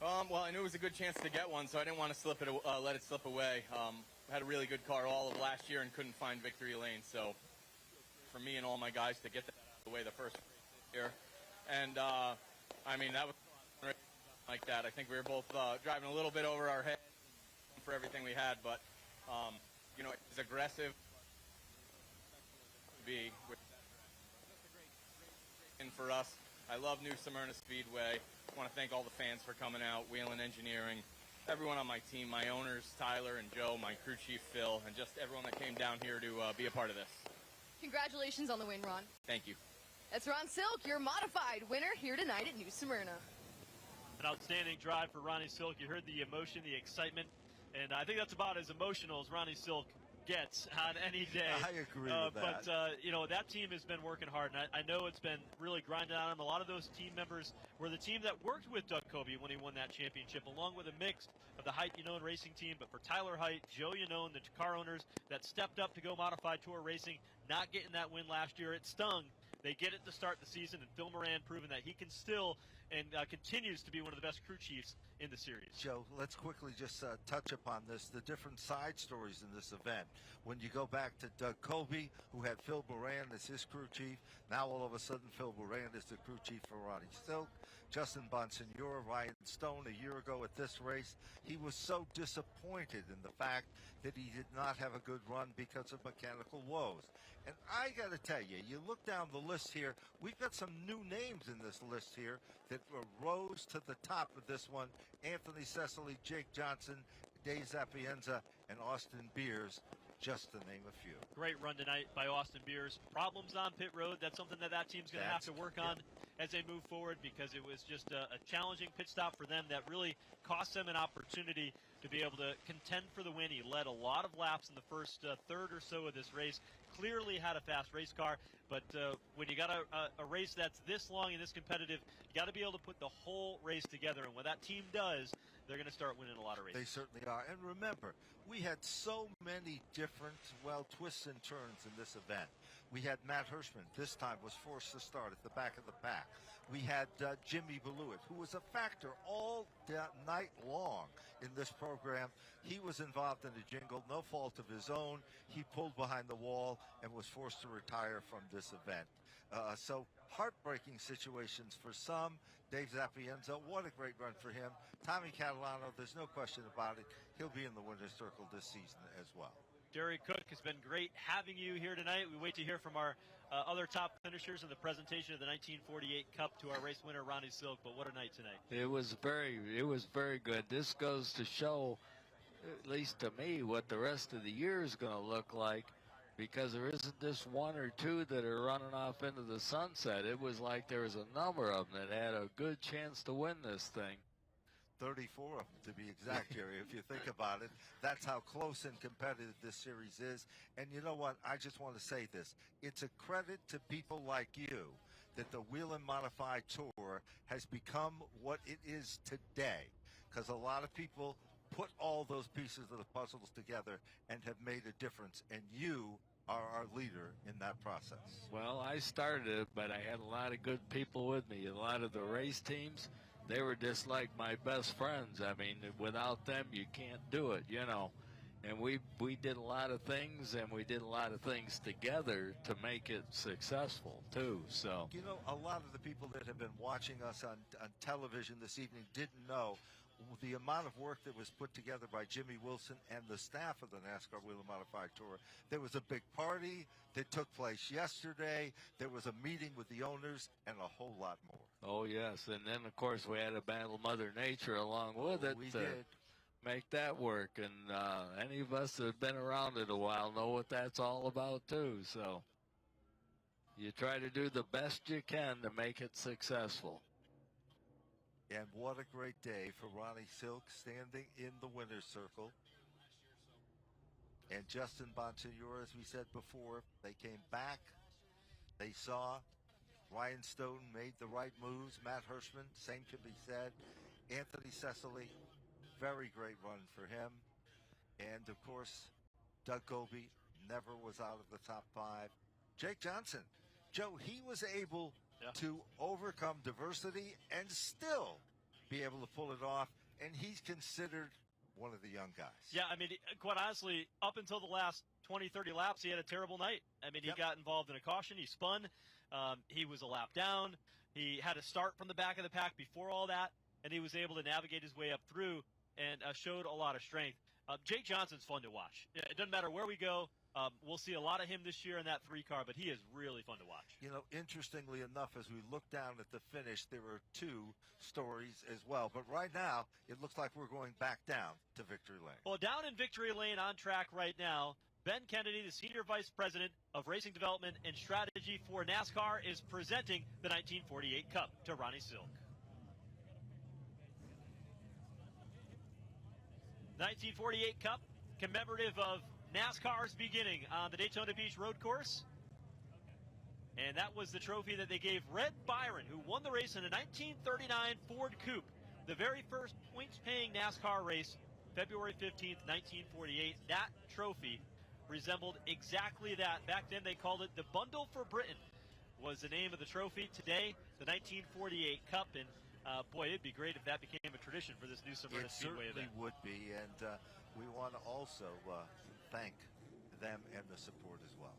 Well, I knew it was a good chance to get one, so I didn't want to let it slip away. Had a really good car all of last year and couldn't find Victory Lane, so for me and all my guys to get that out of the way the first year. And, I mean, that was like that. I think we were both driving a little bit over our head for everything we had, but, you know, it was aggressive to be. And for us, I love New Smyrna Speedway. I want to thank all the fans for coming out, Whelen Engineering, everyone on my team, my owners, Tyler and Joe, my crew chief, Phil, and just everyone that came down here to be a part of this. Congratulations on the win, Ron. Thank you. That's Ron Silk, your modified winner here tonight at New Smyrna. An outstanding drive for Ronnie Silk. You heard the emotion, the excitement, and I think that's about as emotional as Ronnie Silk gets on any day. I agree with that. But, you know, that team has been working hard, and I know it's been really grinding on them. A lot of those team members were the team that worked with Doug Kobe when he won that championship, along with a mix of the Height Yannone racing team. But for Tyler Height, Joe Yannone, the car owners that stepped up to go Modified Tour Racing, not getting that win last year, it stung. They get it to start the season, and Phil Moran proving that he can still and continues to be one of the best crew chiefs in the series. Joe, let's quickly just touch upon this, the different side stories in this event. When you go back to Doug Kobe, who had Phil Moran as his crew chief, now all of a sudden Phil Moran is the crew chief for Ronnie Silk. Justin Bonsignore, Ryan Stone, a year ago at this race, he was so disappointed in the fact that he did not have a good run because of mechanical woes. And I got to tell you, you look down the list here, we've got some new names in this list here that rose to the top of this one. Anthony Cecily, Jake Johnson, Dave Zapienza, and Austin Beers, just to name a few. Great run tonight by Austin Beers. Problems on pit road, that's something that team's going to have to work on as they move forward, because it was just a challenging pit stop for them that really cost them an opportunity to be able to contend for the win. He led a lot of laps in the first third or so of this race. Clearly had a fast race car, but when you got a race that's this long and this competitive, you got to be able to put the whole race together. And when that team does, they're going to start winning a lot of races. They certainly are. And remember, we had so many different, twists and turns in this event. We had Matt Hirschman, this time was forced to start at the back of the pack. We had Jimmy Beluit, who was a factor all night long in this program. He was involved in a jingle, no fault of his own. He pulled behind the wall and was forced to retire from this event. So heartbreaking situations for some. Dave Zapienza, what a great run for him. Tommy Catalano, there's no question about it. He'll be in the winner's circle this season as well. Jerry Cook, has been great having you here tonight. We wait to hear from our other top finishers in the presentation of the 1948 Cup to our race winner, Ronnie Silk. But what a night tonight. It was very good. This goes to show, at least to me, what the rest of the year is going to look like, because there isn't just one or two that are running off into the sunset. It was like there was a number of them that had a good chance to win this thing. 34 of them, to be exact, Jerry. If you think about it, that's how close and competitive this series is. And you know what? I just want to say this. It's a credit to people like you that the Whelen Modified Tour has become what it is today, because a lot of people put all those pieces of the puzzles together and have made a difference, and you are our leader in that process. Well, I started it, but I had a lot of good people with me. A lot of the race teams, they were just like my best friends. I mean, without them, you can't do it, you know. And we did a lot of things, and we did a lot of things together to make it successful, too. So, you know, a lot of the people that have been watching us on television this evening didn't know the amount of work that was put together by Jimmy Wilson and the staff of the NASCAR Whelen Modified Tour. There was a big party that took place yesterday. There was a meeting with the owners and a whole lot more. oh, yes. And then, of course, we had to battle Mother Nature along with it. We did. Make that work, and any of us that have been around it a while know what that's all about too. So you try to do the best you can to make it successful. And what a great day for Ronnie Silk standing in the winner's circle. And Justin Bonsignor, as we said before, they came back. They saw Ryan Stoughton made the right moves. Matt Hirschman, same can be said. Anthony Cecily, very great run for him. And, of course, Doug Goby never was out of the top 5. Jake Johnson, Joe, he was able to overcome diversity and still be able to pull it off, and he's considered one of the young guys. Yeah, I mean, quite honestly, up until the last 20, 30 laps, he had a terrible night. I mean, he got involved in a caution. He spun. He was a lap down. He had to start from the back of the pack before all that, and he was able to navigate his way up through and showed a lot of strength. Jake Johnson's fun to watch. It doesn't matter where we go. We'll see a lot of him this year in that 3 car, but he is really fun to watch. You know, interestingly enough, as we look down at the finish, there are 2 stories as well. But right now, it looks like we're going back down to Victory Lane. Well, down in Victory Lane on track right now, Ben Kennedy, the Senior Vice President of Racing Development and Strategy for NASCAR, is presenting the 1948 Cup to Ronnie Silk. 1948 Cup, commemorative of NASCAR's beginning on the Daytona Beach road course. And that was the trophy that they gave Red Byron, who won the race in a 1939 Ford Coupe, the very first points-paying NASCAR race, February 15th, 1948. That trophy resembled exactly that. Back then they called it the Bundle for Britain, was the name of the trophy. Today, the 1948 Cup, and boy, it'd be great if that became a tradition for this new Smyrna Speedway event. It certainly would be, and we want to also thank them and the support as well.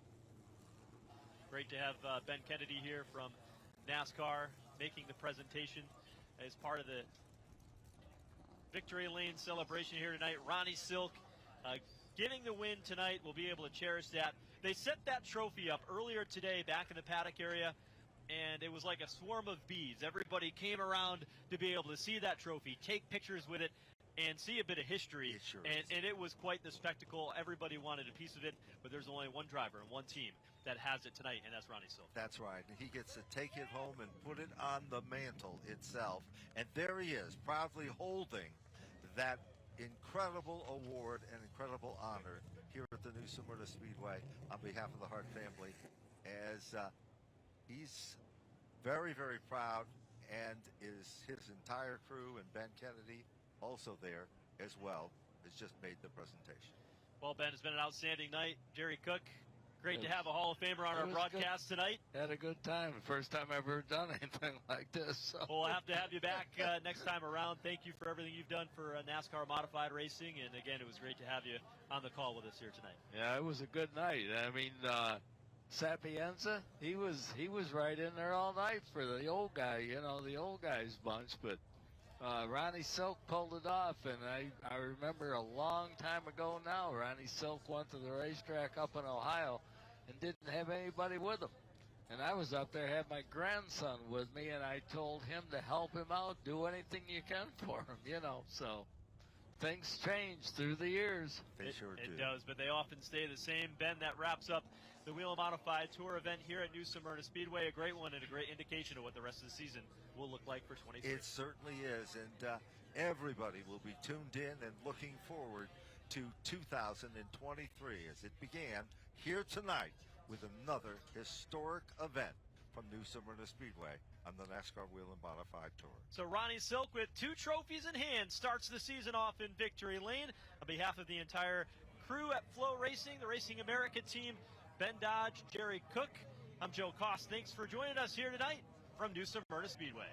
Great to have Ben Kennedy here from NASCAR making the presentation as part of the Victory Lane celebration here tonight. Ronnie Silk getting the win tonight. We'll be able to cherish that. They set that trophy up earlier today back in the paddock area, and it was like a swarm of bees. Everybody came around to be able to see that trophy, take pictures with it, and see a bit of history. Sure and it was quite the spectacle. Everybody wanted a piece of it, but there's only one driver and one team that has it tonight, and that's Ronnie Silk. That's right. And he gets to take it home and put it on the mantle itself. And there he is, proudly holding that incredible award and incredible honor here at the new Smyrna Speedway on behalf of the Hart family, as he's very, very proud, and is his entire crew, and Ben Kennedy also there as well, has just made the presentation. Well, Ben, it's been an outstanding night. Jerry Cook, great to have a Hall of Famer on our broadcast tonight. Had a good time. First time I've ever done anything like this. So. We'll have to have you back next time around. Thank you for everything you've done for NASCAR Modified Racing. And again, it was great to have you on the call with us here tonight. Yeah, it was a good night. I mean, Sapienza, he was right in there all night for the old guy, you know, the old guys bunch. But Ronnie Silk pulled it off, and I remember a long time ago now, Ronnie Silk went to the racetrack up in Ohio and didn't have anybody with him. And I was up there, had my grandson with me, and I told him to help him out, do anything you can for him, you know. So things change through the years. They sure do. It does, but they often stay the same. Ben, that wraps up the Whelen Modified Tour event here at New Smyrna Speedway. A great one and a great indication of what the rest of the season will look like for 23. It certainly is, and everybody will be tuned in and looking forward to 2023 as it began here tonight with another historic event from New Smyrna Speedway on the NASCAR Whelen Modified Tour. So Ronnie Silk, with 2 trophies in hand, starts the season off in victory lane. On behalf of the entire crew at Flow Racing, the Racing America team, Ben Dodge, Jerry Cook, I'm Joe Koss. Thanks for joining us here tonight from New Smyrna Speedway.